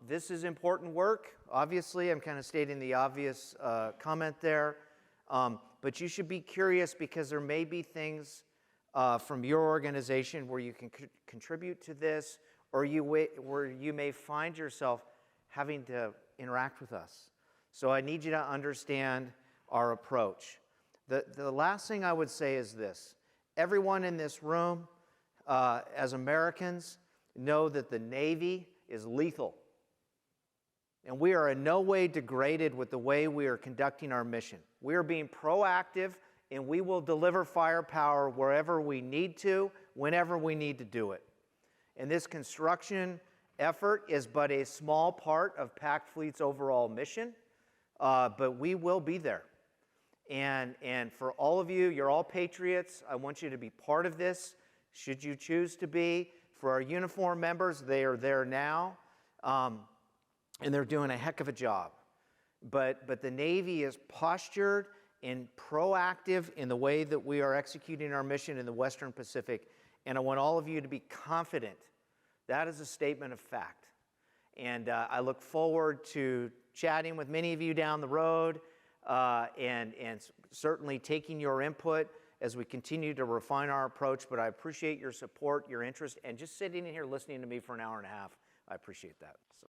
Speaker 2: This is important work. Obviously, I'm kind of stating the obvious comment there. But you should be curious because there may be things from your organization where you can contribute to this, or where you may find yourself having to interact with us. So I need you to understand our approach. The last thing I would say is this. Everyone in this room, as Americans, know that the Navy is lethal. and we are in no way degraded with the way we are conducting our mission. We are being proactive, and we will deliver firepower wherever we need to, whenever we need to do it. And this construction effort is but a small part of Pact Fleet's overall mission, but we will be there. And for all of you, you're all patriots. I want you to be part of this, should you choose to be. For our uniform members, they are there now, and they're doing a heck of a job. But the Navy is postured and proactive in the way that we are executing our mission in the Western Pacific, and I want all of you to be confident. That is a statement of fact. And I look forward to chatting with many of you down the road, and certainly taking your input as we continue to refine our approach. But I appreciate your support, your interest, and just sitting in here listening to me for an hour and a half. I appreciate that. So.